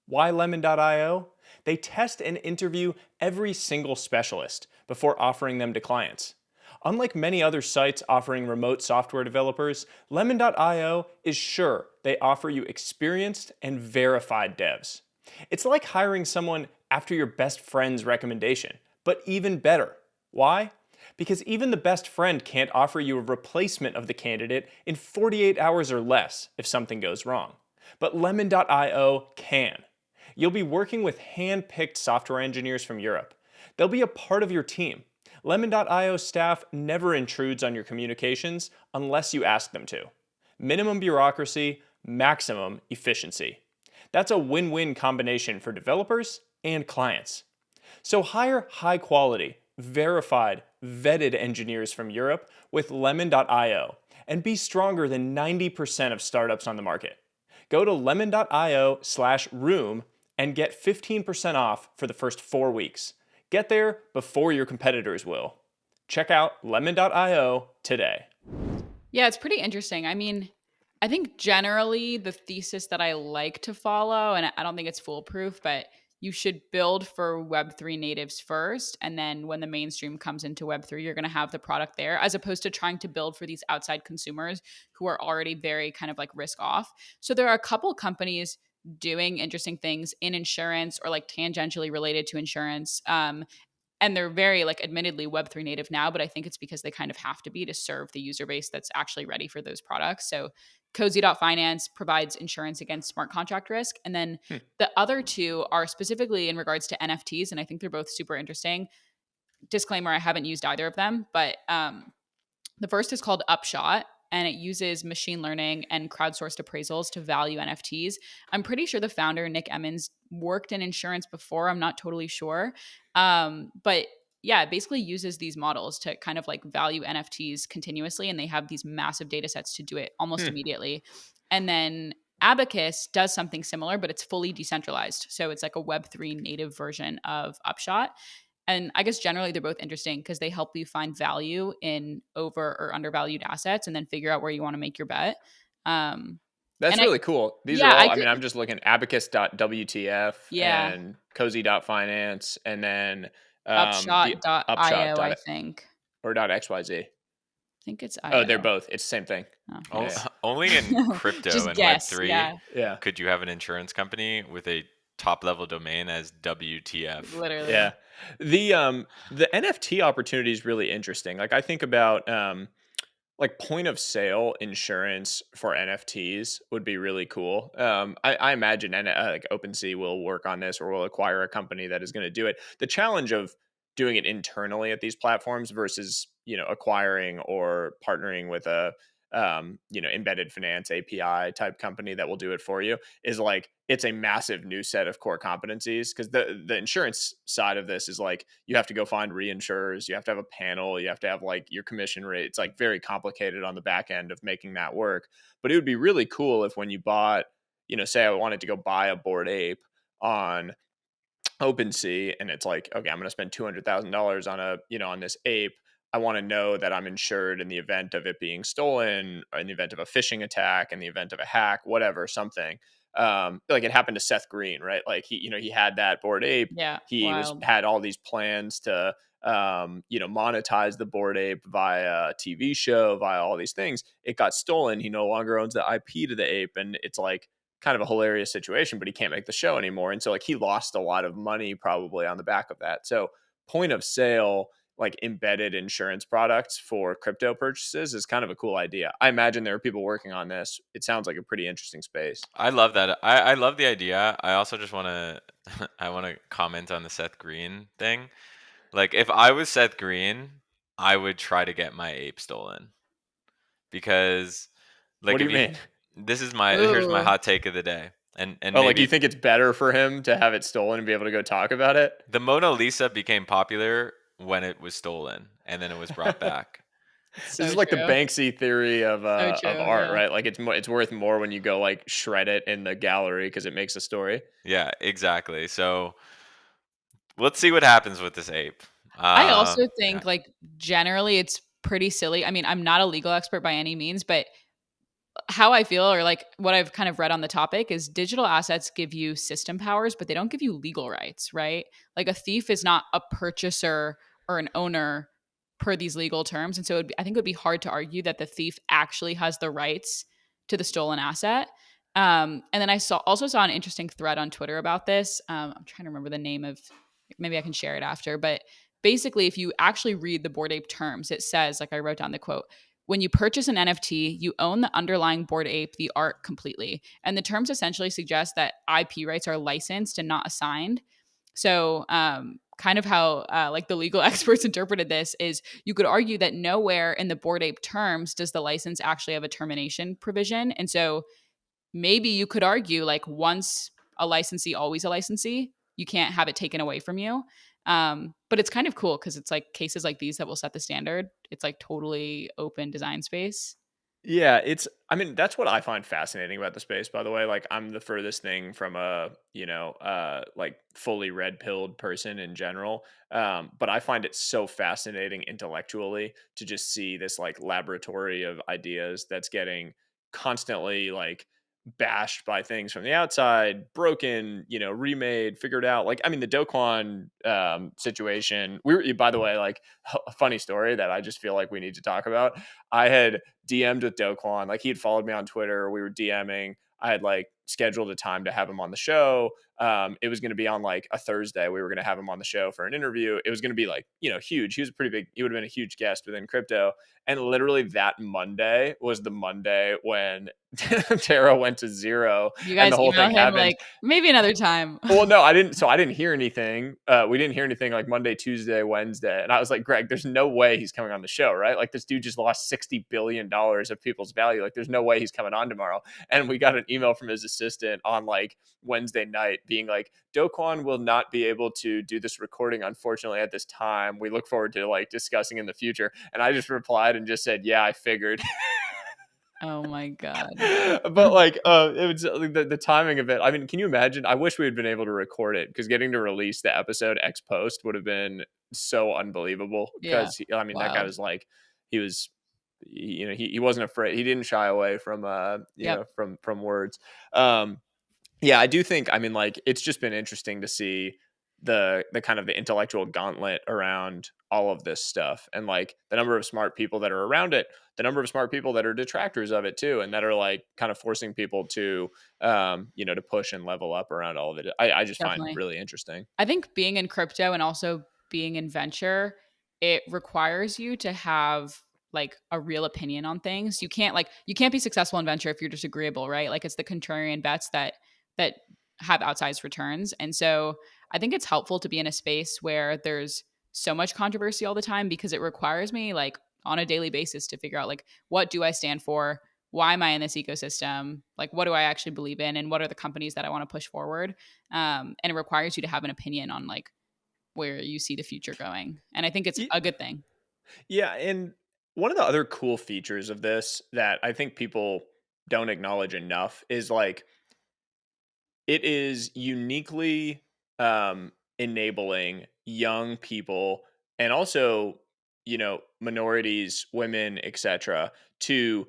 Why Lemon.io? They test and interview every single specialist before offering them to clients. Unlike many other sites offering remote software developers, Lemon.io is sure they offer you experienced and verified devs. It's like hiring someone after your best friend's recommendation, but even better. Why? Because even the best friend can't offer you a replacement of the candidate in 48 hours or less if something goes wrong. But Lemon.io can. You'll be working with hand-picked software engineers from Europe. They'll be a part of your team. Lemon.io staff never intrudes on your communications unless you ask them to. Minimum bureaucracy, maximum efficiency. That's a win-win combination for developers and clients. So hire high-quality, verified, vetted engineers from Europe with Lemon.io and be stronger than 90% of startups on the market. Go to lemon.io/room and get 15% off for the first 4 weeks. Get there before your competitors will. Check out lemon.io today. Yeah, it's pretty interesting. I mean, I think generally the thesis that I like to follow, and I don't think it's foolproof, but you should build for Web3 natives first. And then when the mainstream comes into Web3, you're going to have the product there, as opposed to trying to build for these outside consumers who are already very kind of like risk off. So there are a couple companies doing interesting things in insurance or like tangentially related to insurance. And they're very like admittedly Web3 native now, but I think it's because they kind of have to be to serve the user base that's actually ready for those products. So Cozy.finance provides insurance against smart contract risk. And then the other two are specifically in regards to NFTs. And I think they're both super interesting. Disclaimer, I haven't used either of them, but the first is called Upshot, and it uses machine learning and crowdsourced appraisals to value NFTs. I'm pretty sure the founder, Nick Emmons, worked in insurance before. I'm not totally sure. But it basically uses these models to kind of like value NFTs continuously. And they have these massive data sets to do it almost immediately. And then Abacus does something similar, but it's fully decentralized. So it's like a Web3 native version of Upshot. And I guess generally they're both interesting because they help you find value in over or undervalued assets and then figure out where you want to make your bet. That's really cool. These are all, I mean, I'm just looking abacus.wtf and cozy.finance and then upshot.io, I think. Or .xyz. I think it's IO. Oh, they're both. It's the same thing. Oh, yeah. Only in crypto and Web3 could you have an insurance company with a top-level domain as WTF. Literally. Yeah. The NFT opportunity is really interesting. Like I think about like point of sale insurance for NFTs would be really cool. I imagine like OpenSea will work on this or will acquire a company that is going to do it. The challenge of doing it internally at these platforms versus, acquiring or partnering with a, embedded finance API type company that will do it for you is like, it's a massive new set of core competencies because the insurance side of this is like, you have to go find reinsurers, you have to have a panel, you have to have like your commission rate. It's like very complicated on the back end of making that work. But it would be really cool if when you bought, say I wanted to go buy a Bored Ape on OpenSea and it's like, okay, I'm going to spend $200,000 on on this ape. I want to know that I'm insured in the event of it being stolen, or in the event of a phishing attack, in the event of a hack, whatever, something. Like it happened to Seth Green, right? Like he had that Bored Ape. Yeah. He had all these plans to, monetize the Bored Ape via a TV show, via all these things. It got stolen. He no longer owns the IP to the ape. And it's like kind of a hilarious situation, but he can't make the show anymore. And so like he lost a lot of money probably on the back of that. So point of sale, like embedded insurance products for crypto purchases is kind of a cool idea. I imagine there are people working on this. It sounds like a pretty interesting space. I love that. I love the idea. I also just want to I want to comment on the Seth Green thing. Like if I was Seth Green, I would try to get my ape stolen. Because like what do you mean? This is here's my hot take of the day. And maybe, like you think it's better for him to have it stolen and be able to go talk about it? The Mona Lisa became popular when it was stolen and then it was brought back. This is like the Banksy theory of art, right? Like it's worth more when you go like shred it in the gallery because it makes a story. Yeah, exactly. So let's see what happens with this ape. I also think like generally it's pretty silly. I mean, I'm not a legal expert by any means, but how I feel or like what I've kind of read on the topic is digital assets give you system powers, but they don't give you legal rights, right? Like a thief is not a purchaser or an owner per these legal terms. And so I think it would be hard to argue that the thief actually has the rights to the stolen asset. And then I also saw an interesting thread on Twitter about this. I'm trying to remember the name of, maybe I can share it after, but basically if you actually read the Bored Ape terms, it says, like I wrote down the quote, when you purchase an NFT, you own the underlying Bored Ape, the art, completely. And the terms essentially suggest that IP rights are licensed and not assigned. So kind of how like the legal experts interpreted this is you could argue that nowhere in the Bored Ape terms does the license actually have a termination provision. And so maybe you could argue like once a licensee, always a licensee. You can't have it taken away from you. But it's kind of cool because it's like cases like these that will set the standard. It's like totally open design space. Yeah, I mean, that's what I find fascinating about the space, by the way. Like I'm the furthest thing from a, like fully red-pilled person in general. But I find it so fascinating intellectually to just see this like laboratory of ideas that's getting constantly like bashed by things from the outside, broken, remade, figured out. Like, I mean, the Do Kwon situation, by the way, like a funny story that I just feel like we need to talk about. I had DM'd with Do Kwon, like he had followed me on Twitter. We were DMing. I had like scheduled a time to have him on the show. It was going to be on like a Thursday. We were going to have him on the show for an interview. It was going to be like, huge. He was pretty big. He would have been a huge guest within crypto. And literally that Monday was the Monday when Terra went to zero. You guys and the whole thing happened. Like maybe another time. Well, no, I didn't. So I didn't hear anything. We didn't hear anything like Monday, Tuesday, Wednesday. And I was like, Greg, there's no way he's coming on the show, right? Like this dude just lost $60 billion of people's value. Like there's no way he's coming on tomorrow. And we got an email from his assistant on like Wednesday night being like, Do-Kwon will not be able to do this recording, unfortunately, at this time. We look forward to like discussing in the future. And I just replied and just said, yeah, I figured. Oh my God. But like it was the timing of it. I mean, can you imagine? I wish we had been able to record it, because getting to release the episode ex post would have been so unbelievable. Yeah. Because I mean, that guy Wild. was like, he wasn't afraid. He didn't shy away from Yep. from words. Yeah, I do think, I mean, like, it's just been interesting to see the kind of the intellectual gauntlet around all of this stuff, and like the number of smart people that are around it, the number of smart people that are detractors of it too, and that are like kind of forcing people to to push and level up around all of it. I just find Definitely. really interesting. I think being in crypto and also being in venture, it requires you to have like a real opinion on things. You can't be successful in venture if you're just agreeable, right? Like it's the contrarian bets that have outsized returns. And so I think it's helpful to be in a space where there's so much controversy all the time, because it requires me like on a daily basis to figure out like, what do I stand for? Why am I in this ecosystem? Like, what do I actually believe in? And what are the companies that I want to push forward? And it requires you to have an opinion on like where you see the future going. And I think it's Ye- a good thing. Yeah, and one of the other cool features of this that I think people don't acknowledge enough is like, it is uniquely enabling young people, and also minorities, women, etc., to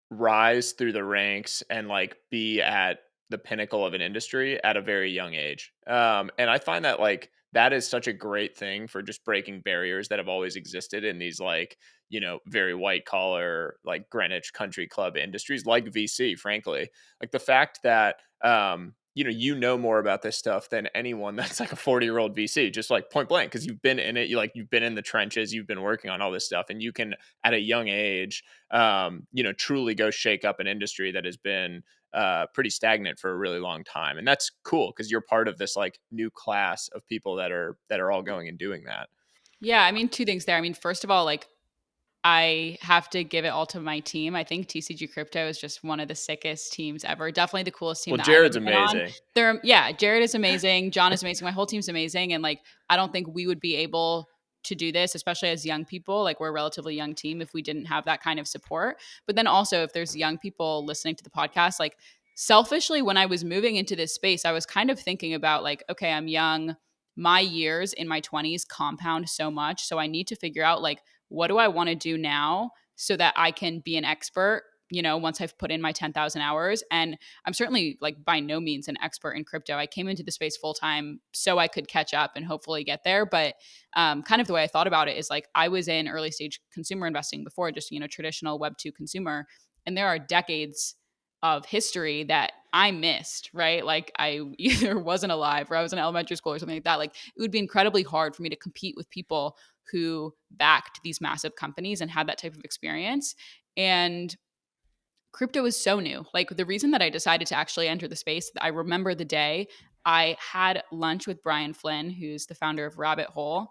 rise through the ranks and like be at the pinnacle of an industry at a very young age. And I find that like that is such a great thing for just breaking barriers that have always existed in these like very white collar, like Greenwich Country Club industries, like VC. Frankly, like the fact that more about this stuff than anyone that's like a 40-year-old VC, just like point blank, because you've been in it. You've been in the trenches, you've been working on all this stuff, and you can at a young age truly go shake up an industry that has been pretty stagnant for a really long time. And that's cool, because you're part of this like new class of people that are all going and doing that. Yeah. I mean, two things there. I mean, first of all, like I have to give it all to my team. I think TCG Crypto is just one of the sickest teams ever. Definitely the coolest team Well, that I've Jared's ever been on. amazing. Jared is amazing. John is amazing. My whole team's amazing. And like, I don't think we would be able to do this, especially as young people. Like, we're a relatively young team, if we didn't have that kind of support. But then also, if there's young people listening to the podcast, like selfishly, when I was moving into this space, I was kind of thinking about like, okay, I'm young. My years in my 20s compound so much. So I need to figure out like, what do I want to do now so that I can be an expert, once I've put in my 10,000 hours. And I'm certainly like by no means an expert in crypto. I came into the space full time so I could catch up and hopefully get there. But kind of the way I thought about it is like, I was in early stage consumer investing before, just, traditional Web2 consumer. And there are decades of history that I missed, right? Like I either wasn't alive or I was in elementary school or something like that. Like it would be incredibly hard for me to compete with people who backed these massive companies and had that type of experience. And crypto is so new. Like the reason that I decided to actually enter the space, I remember the day I had lunch with Brian Flynn, who's the founder of Rabbit Hole,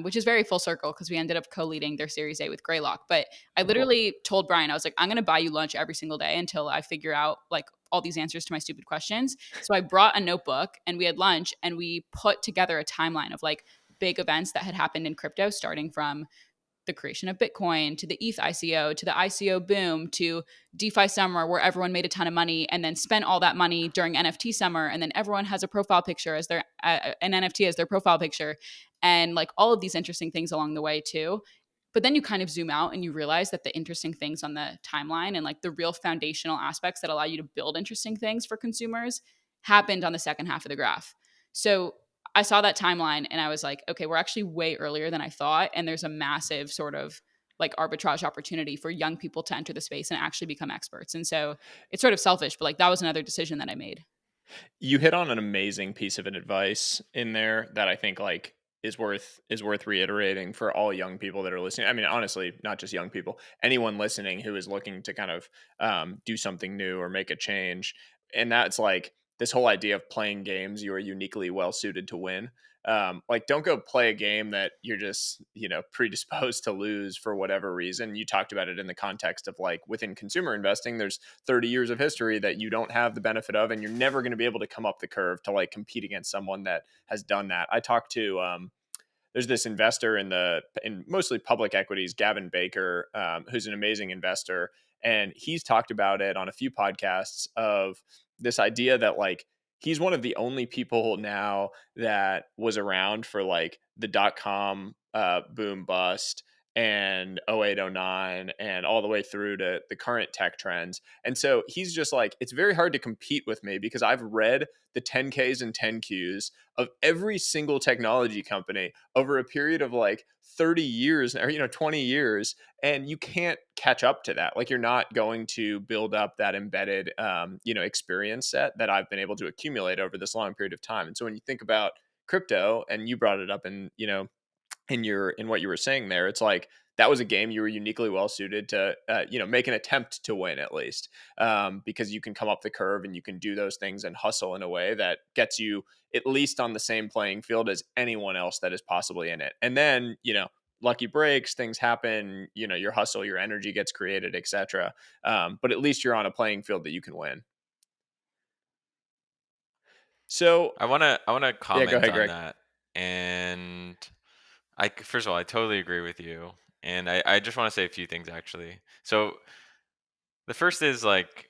which is very full circle because we ended up co-leading their Series A with Greylock. But I literally told Brian, I was like, I'm going to buy you lunch every single day until I figure out like all these answers to my stupid questions. So I brought a notebook and we had lunch and we put together a timeline of like big events that had happened in crypto, starting from the creation of Bitcoin to the ETH ICO to the ICO boom to DeFi summer, where everyone made a ton of money and then spent all that money during NFT summer, and then everyone has a profile picture as their an NFT as their profile picture, and like all of these interesting things along the way too. But then you kind of zoom out and you realize that the interesting things on the timeline and like the real foundational aspects that allow you to build interesting things for consumers happened on the second half of the graph. So I saw that timeline and I was like, okay, we're actually way earlier than I thought. And there's a massive sort of like arbitrage opportunity for young people to enter the space and actually become experts. And so it's sort of selfish, but like that was another decision that I made. You hit on an amazing piece of advice in there that I think like is worth reiterating for all young people that are listening. I mean, honestly, not just young people, anyone listening who is looking to kind of do something new or make a change. And that's like this whole idea of playing games you are uniquely well suited to win. Like, don't go play a game that you're just, predisposed to lose for whatever reason. You talked about it in the context of like within consumer investing, there's 30 years of history that you don't have the benefit of, and you're never going to be able to come up the curve to like compete against someone that has done that. I talked to, there's this investor in mostly public equities, Gavin Baker, who's an amazing investor. And he's talked about it on a few podcasts of this idea that like, he's one of the only people now that was around for like the .com boom bust and 0809 and all the way through to the current tech trends. And so he's just like, it's very hard to compete with me because I've read the 10Ks and 10Qs of every single technology company over a period of like 30 years or 20 years, and you can't catch up to that. Like, you're not going to build up that embedded experience set that I've been able to accumulate over this long period of time. And so when you think about crypto, and you brought it up in what you were saying there, it's like that was a game you were uniquely well suited to make an attempt to win, at least, because you can come up the curve and you can do those things and hustle in a way that gets you at least on the same playing field as anyone else that is possibly in it. And then lucky breaks, things happen, your hustle, your energy gets created, etc. But at least you're on a playing field that you can win. So I want to comment go ahead, on Greg. that. And first of all, I totally agree with you. And I just want to say a few things, actually. So the first is like,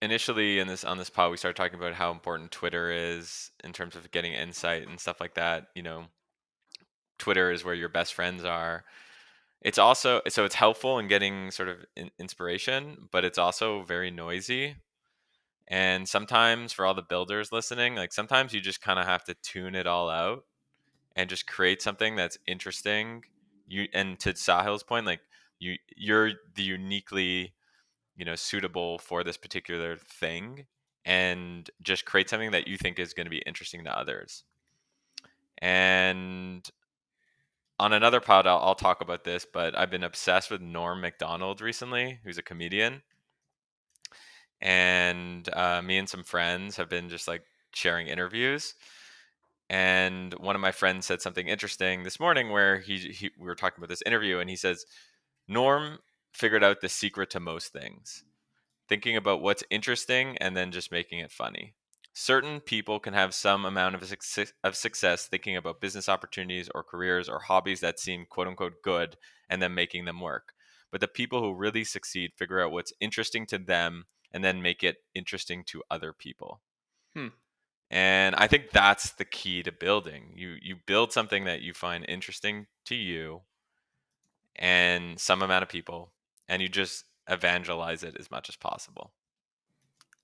initially on this pod, we started talking about how important Twitter is in terms of getting insight and stuff like that. Twitter is where your best friends are. It's also, so it's helpful in getting sort of inspiration, but it's also very noisy. And sometimes, for all the builders listening, like, sometimes you just kind of have to tune it all out and just create something that's interesting. And to Sahil's point, like, you're the uniquely suitable for this particular thing, and just create something that you think is going to be interesting to others. And on another pod, I'll talk about this, but I've been obsessed with Norm Macdonald recently, who's a comedian. And me and some friends have been just like sharing interviews. And one of my friends said something interesting this morning where we were talking about this interview, and he says, Norm figured out the secret to most things: thinking about what's interesting and then just making it funny. Certain people can have some amount of success thinking about business opportunities or careers or hobbies that seem quote unquote good and then making them work. But the people who really succeed figure out what's interesting to them and then make it interesting to other people. And I think that's the key to building. You build something that you find interesting to you and some amount of people, and you just evangelize it as much as possible.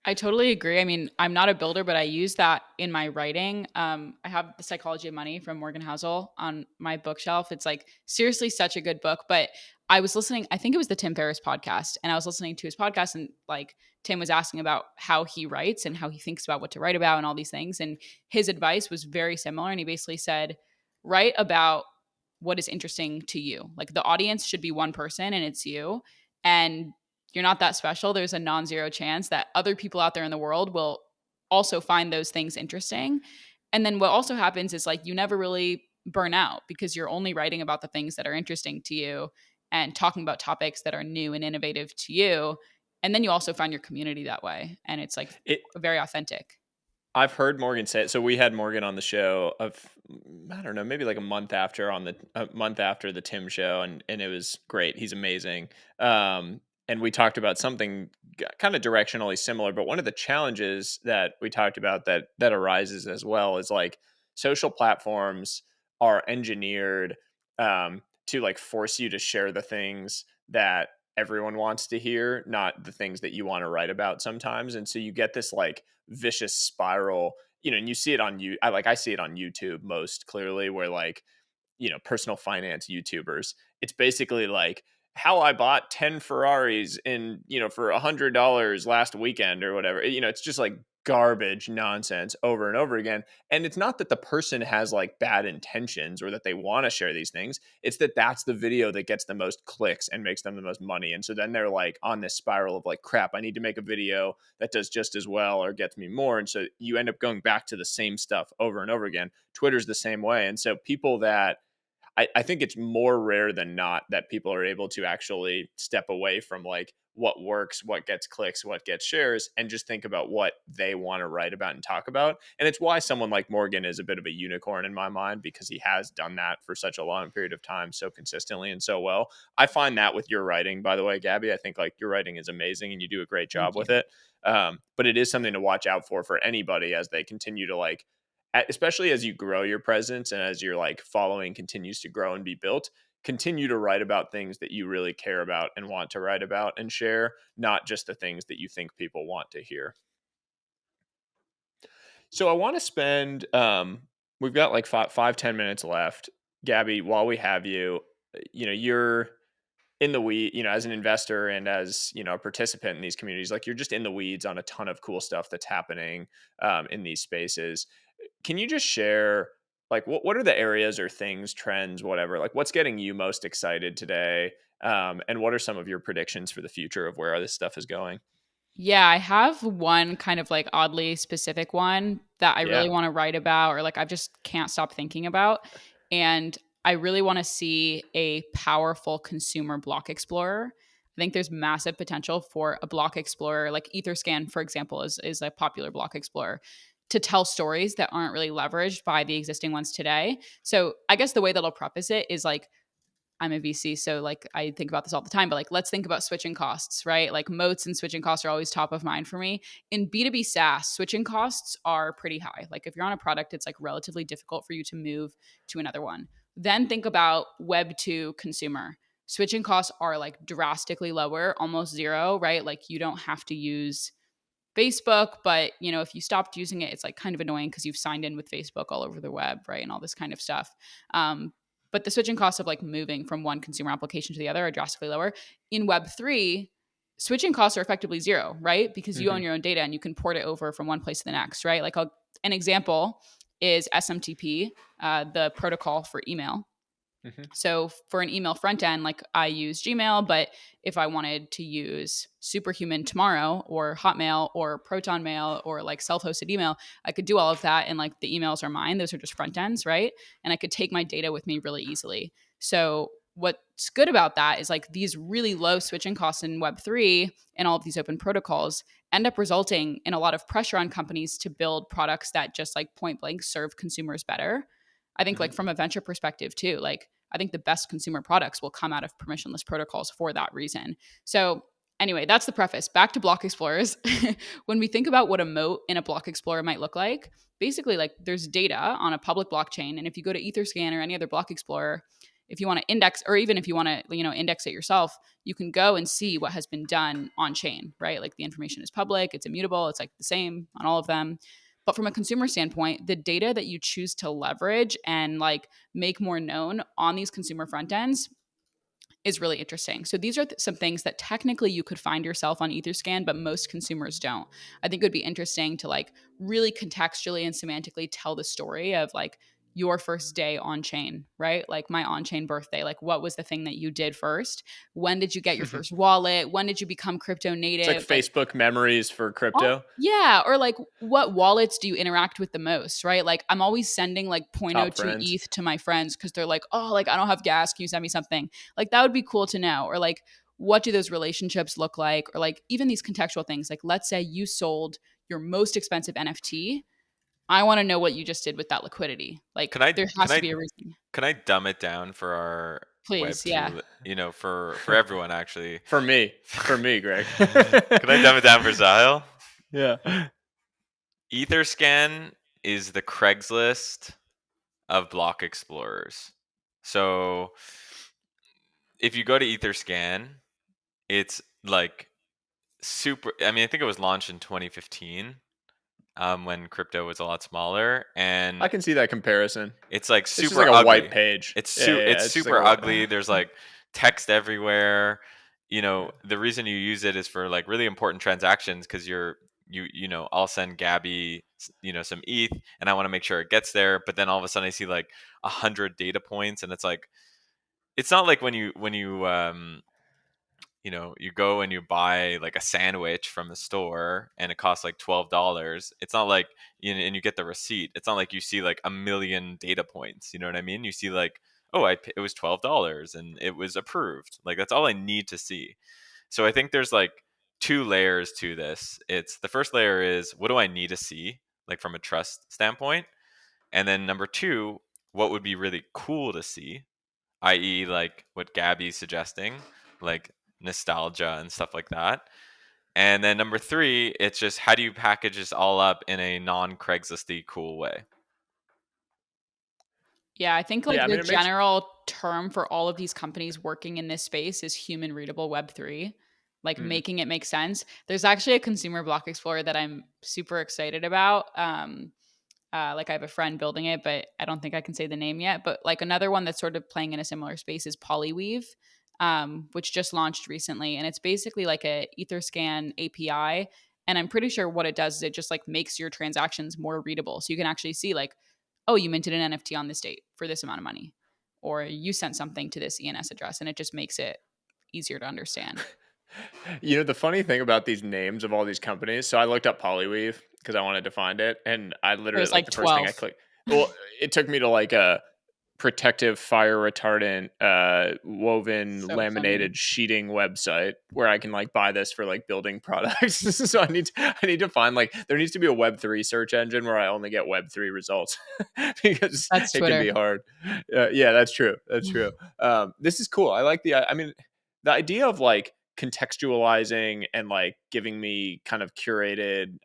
I totally agree. I mean, I'm not a builder, but I use that in my writing. I have The Psychology of Money from Morgan Housel on my bookshelf. It's like seriously such a good book. But I was listening, I think it was the Tim Ferriss podcast, and I was listening to his podcast, and like Tim was asking about how he writes and how he thinks about what to write about and all these things. And his advice was very similar. And he basically said, write about what is interesting to you. Like, the audience should be one person, and it's you. And you're not that special. There's a non-zero chance that other people out there in the world will also find those things interesting. And then what also happens is like you never really burn out because you're only writing about the things that are interesting to you and talking about topics that are new and innovative to you. And then you also find your community that way. And it's like very authentic. I've heard Morgan say it. So we had Morgan on the show I don't know, maybe like a month after the Tim show, and it was great. He's amazing. And we talked about something kind of directionally similar, but one of the challenges that we talked about that arises as well is like social platforms are engineered to like force you to share the things that everyone wants to hear, not the things that you want to write about sometimes. And so you get this like vicious spiral, and you see it on I see it on YouTube most clearly, where like, personal finance YouTubers, it's basically like how I bought 10 Ferraris in, for $100 last weekend or whatever. It's just like garbage nonsense over and over again. And it's not that the person has like bad intentions or that they want to share these things. It's that that's the video that gets the most clicks and makes them the most money. And so then they're like on this spiral of like, crap, I need to make a video that does just as well or gets me more. And so you end up going back to the same stuff over and over again. Twitter's the same way. And so people that I think it's more rare than not that people are able to actually step away from like what works, what gets clicks, what gets shares, and just think about what they want to write about and talk about. And it's why someone like Morgan is a bit of a unicorn in my mind, because he has done that for such a long period of time, so consistently and so well. I find that with your writing, by the way, Gabby, I think like your writing is amazing and you do a great job with it. But it is something to watch out for anybody as they continue to like, especially as you grow your presence and as your like following continues to grow and be built, continue to write about things that you really care about and want to write about and share, not just the things that you think people want to hear. So I want to spend, we've got like 10 minutes left. Gabby, while we have you, you're in the weed, as an investor and as, a participant in these communities, like you're just in the weeds on a ton of cool stuff that's happening in these spaces. Can you just share, like, what are the areas or things, trends, whatever, like what's getting you most excited today? And what are some of your predictions for the future of where this stuff is going? Yeah, I have one kind of like oddly specific one that I really want to write about, or like I just can't stop thinking about. And I really want to see a powerful consumer block explorer. I think there's massive potential for a block explorer, like Etherscan, for example, is a popular block explorer, to tell stories that aren't really leveraged by the existing ones today. So I guess the way that I'll preface it is like, I'm a VC, so like I think about this all the time, but like let's think about switching costs, right? Like moats and switching costs are always top of mind for me. In B2B SaaS, switching costs are pretty high. Like if you're on a product, it's like relatively difficult for you to move to another one. Then think about Web2 consumer. Switching costs are like drastically lower, almost zero, right? Like you don't have to use Facebook, but if you stopped using it, it's like kind of annoying because you've signed in with Facebook all over the web, right? And all this kind of stuff. But the switching costs of like moving from one consumer application to the other are drastically lower. In Web3, switching costs are effectively zero, right? Because you own your own data and you can port it over from one place to the next, right? Like an example is SMTP, the protocol for email. So for an email front end, like I use Gmail, but if I wanted to use Superhuman tomorrow or Hotmail or Proton Mail or like self-hosted email, I could do all of that. And like the emails are mine. Those are just front ends, right? And I could take my data with me really easily. So what's good about that is like these really low switching costs in Web3 and all of these open protocols end up resulting in a lot of pressure on companies to build products that just like point blank serve consumers better. I think like from a venture perspective too, like I think the best consumer products will come out of permissionless protocols for that reason. So anyway, that's the preface. Back to block explorers. When we think about what a moat in a block explorer might look like, basically like there's data on a public blockchain. And if you go to Etherscan or any other block explorer, if you want to index, or even if you want to, index it yourself, you can go and see what has been done on chain, right? Like the information is public, it's immutable, it's like the same on all of them. But from a consumer standpoint, the data that you choose to leverage and like make more known on these consumer front ends is really interesting. So these are some things that technically you could find yourself on Etherscan, but most consumers don't. I think it would be interesting to like really contextually and semantically tell the story of like your first day on chain, right? Like my on chain birthday, like what was the thing that you did first? When did you get your first wallet? When did you become crypto native? It's like Facebook memories for crypto. Yeah. Or like what wallets do you interact with the most, right? Like I'm always sending like 0.02 ETH to my friends because they're like, oh, like I don't have gas. Can you send me something? Like that would be cool to know. Or like, what do those relationships look like? Or like even these contextual things, like let's say you sold your most expensive NFT. I want to know what you just did with that liquidity. Like there has to be a reason. Can I dumb it down for our Please, Web2, for everyone actually? For me, Greg. Can I dumb it down for Zahil? Yeah. Etherscan is the Craigslist of block explorers. So if you go to Etherscan, it's like super. I mean, I think it was launched in 2015. When crypto was a lot smaller, and I can see that comparison. It's like super it's like ugly. A white page. It's super like ugly. There's like text everywhere. The reason you use it is for like really important transactions because you're I'll send Gaby, some ETH, and I want to make sure it gets there. But then all of a sudden I see like 100 data points, and it's like, it's not like when you you go and you buy like a sandwich from the store and it costs like $12. It's not like, and you get the receipt. It's not like you see like a million data points. You know what I mean? You see like, oh, it was $12 and it was approved. Like, that's all I need to see. So I think there's like two layers to this. It's the first layer is, what do I need to see, like from a trust standpoint? And then number two, what would be really cool to see, i.e., like what Gaby's suggesting, like nostalgia and stuff like that. And then number three, it's just, how do you package this all up in a non-Craigslisty cool way? Yeah, I think like the general term for all of these companies working in this space is human readable Web3, like making it make sense. There's actually a consumer block explorer that I'm super excited about. Like I have a friend building it, but I don't think I can say the name yet. But like another one that's sort of playing in a similar space is Polyweave, which just launched recently. And it's basically like a Etherscan API. And I'm pretty sure what it does is it just like makes your transactions more readable. So you can actually see like, oh, you minted an NFT on this date for this amount of money, or you sent something to this ENS address, and it just makes it easier to understand. The funny thing about these names of all these companies, so I looked up Polyweave because I wanted to find it, and I literally, like the 12. first thing I clicked, well, it took me to like a protective fire retardant woven laminated sheeting website where I can like buy this for like building products. So I need to find, like, there needs to be a Web3 search engine where I only get Web3 results because that's it can be hard. Yeah, that's true. That's true. This is cool. I like the idea of like contextualizing and like giving me kind of curated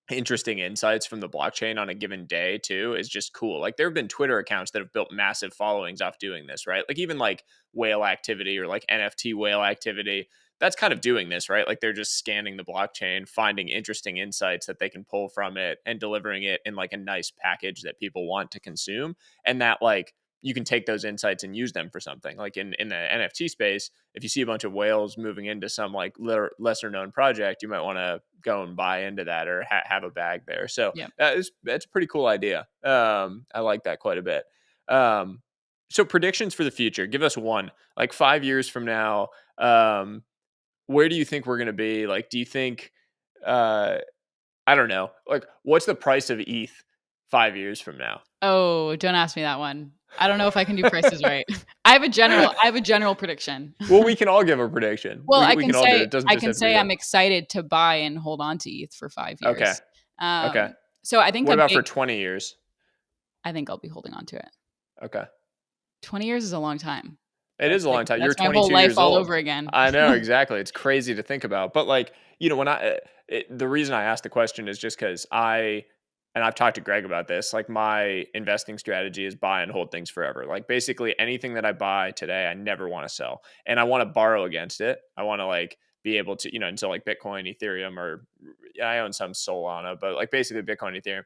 interesting insights from the blockchain on a given day too is just cool. Like, there have been Twitter accounts that have built massive followings off doing this, right? Like even like whale activity or like NFT whale activity, that's kind of doing this, right? Like they're just scanning the blockchain, finding interesting insights that they can pull from it and delivering it in like a nice package that people want to consume. And that, like, you can take those insights and use them for something. Like in the NFT space, if you see a bunch of whales moving into some like lesser known project, you might want to go and buy into that or have a bag there. So that's a pretty cool idea. I like that quite a bit. So predictions for the future, give us one, like 5 years from now. Where do you think we're going to be? Like, do you think, I don't know, like what's the price of ETH 5 years from now? Oh, don't ask me that one. I don't know if I can do prices right. I have a general prediction. Well, we can all give a prediction. Well, I can say, it doesn't just I'm excited to buy and hold on to ETH for 5 years. Okay. Okay. So I think what about for 20 years? I think I'll be holding on to it. Okay. 20 years is a long time. It is a long time. You're 22 my whole life years all over again. I know, exactly. It's crazy to think about. But like, when the reason I asked the question is just because and I've talked to Greg about this, like my investing strategy is buy and hold things forever. Like basically anything that I buy today, I never want to sell, and I want to borrow against it. I want to like be able to, until like Bitcoin, Ethereum, or I own some Solana, but like basically Bitcoin, Ethereum,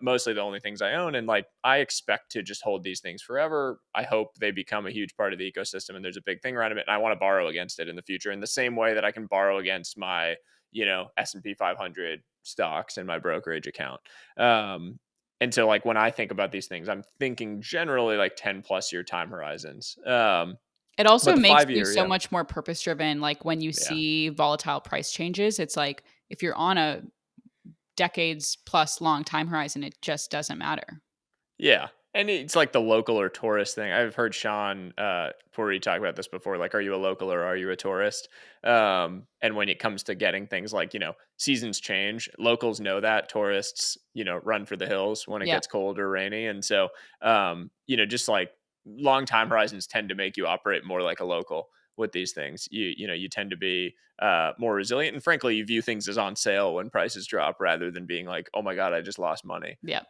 mostly the only things I own. And like, I expect to just hold these things forever. I hope they become a huge part of the ecosystem and there's a big thing around it. And I want to borrow against it in the future in the same way that I can borrow against my, S&P 500 stocks in my brokerage account. And so like when I think about these things, I'm thinking generally like 10+ year time horizons. It also makes you so much more purpose driven. Like when you see volatile price changes, it's like if you're on a decades plus long time horizon, it just doesn't matter. Yeah. And it's like the local or tourist thing. I've heard Sean Puri talk about this before. Like, are you a local or are you a tourist? And when it comes to getting things like, seasons change, locals know that, tourists, run for the hills when it gets cold or rainy. And so, just like long time horizons tend to make you operate more like a local with these things. You tend to be more resilient, and frankly, you view things as on sale when prices drop rather than being like, oh my God, I just lost money. Yeah.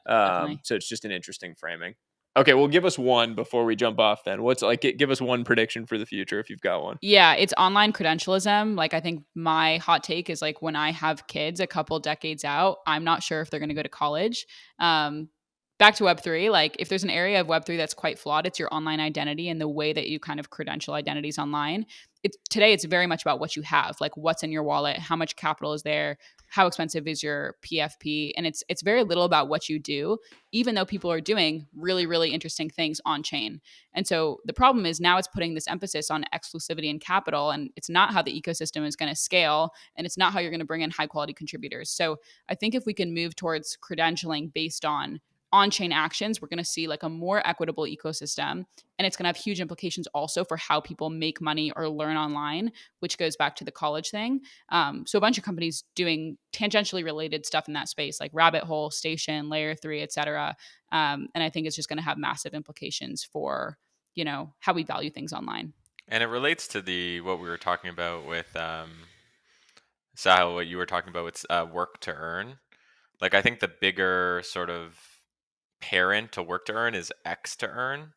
So it's just an interesting framing. Okay, well, give us one before we jump off then. What's like, give us one prediction for the future if you've got one. Yeah, it's online credentialism. Like, I think my hot take is like when I have kids a couple decades out, I'm not sure if they're going to go to college. back to Web3, like if there's an area of Web3 that's quite flawed, it's your online identity and the way that you kind of credential identities online. Today it's very much about what you have, like what's in your wallet, how much capital is there, how expensive is your PFP, and it's very little about what you do, even though people are doing really, really interesting things on chain. And so the problem is now it's putting this emphasis on exclusivity and capital, and it's not how the ecosystem is going to scale, and it's not how you're going to bring in high quality contributors. So I think if we can move towards credentialing based on-chain actions, we're going to see like a more equitable ecosystem, and it's going to have huge implications also for how people make money or learn online, which goes back to the college thing. So a bunch of companies doing tangentially related stuff in that space, like Rabbit Hole, Station, Layer 3, et cetera. And I think it's just going to have massive implications for, how we value things online. And it relates to what we were talking about with Sahil, what you were talking about with work to earn. Like, I think the bigger sort of parent to work to earn is X to earn.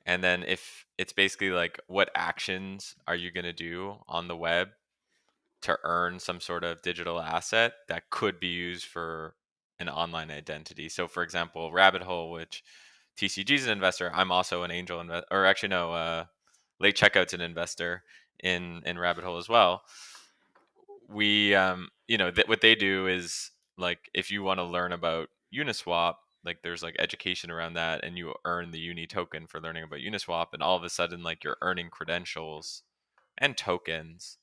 And then if it's basically like, what actions are you going to do on the web to earn some sort of digital asset that could be used for an online identity? So for example, Rabbit Hole, which TCG is an investor. I'm also an angel investor, or actually no, Late Checkout's an investor in Rabbit Hole as well. We, what they do is, like, if you want to learn about Uniswap, like there's like education around that, and you earn the Uni token for learning about Uniswap, and all of a sudden like you're earning credentials and tokens.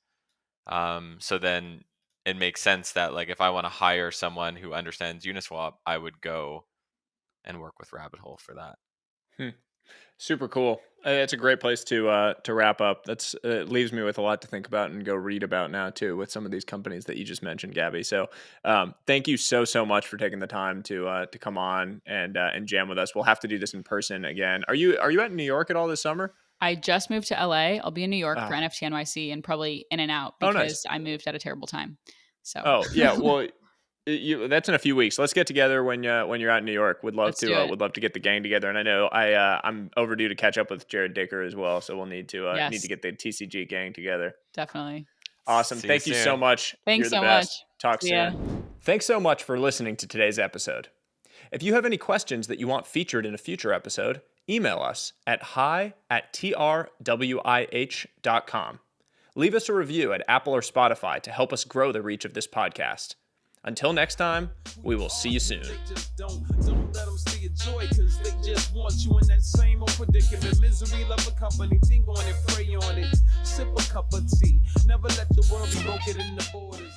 So then it makes sense that, like, if I want to hire someone who understands Uniswap, I would go and work with Rabbit Hole for that. Super cool. It's a great place to wrap up. It leaves me with a lot to think about and go read about now too, with some of these companies that you just mentioned, Gaby. So thank you so much for taking the time to come on and jam with us. We'll have to do this in person again. Are you at New York at all this summer? I just moved to LA. I'll be in New York for NFT NYC and probably in and out because nice. I moved at a terrible time. So. Oh yeah, well. That's in a few weeks. Let's get together when you're out in New York. Would love to get the gang together. And I know I'm overdue to catch up with Jared Dicker as well. So we'll need to get the TCG gang together. Definitely. Awesome. Thank you so much. Thanks so much. Talk soon. Thanks so much for listening to today's episode. If you have any questions that you want featured in a future episode, email us at hi@trwih.com. Leave us a review at Apple or Spotify to help us grow the reach of this podcast. Until next time, we will see you soon. Don't let them see your joy, cause they just want you in that same old predicament. Misery, love a company, think on it, pray on it. Sip a cup of tea. Never let the world be broken in the borders.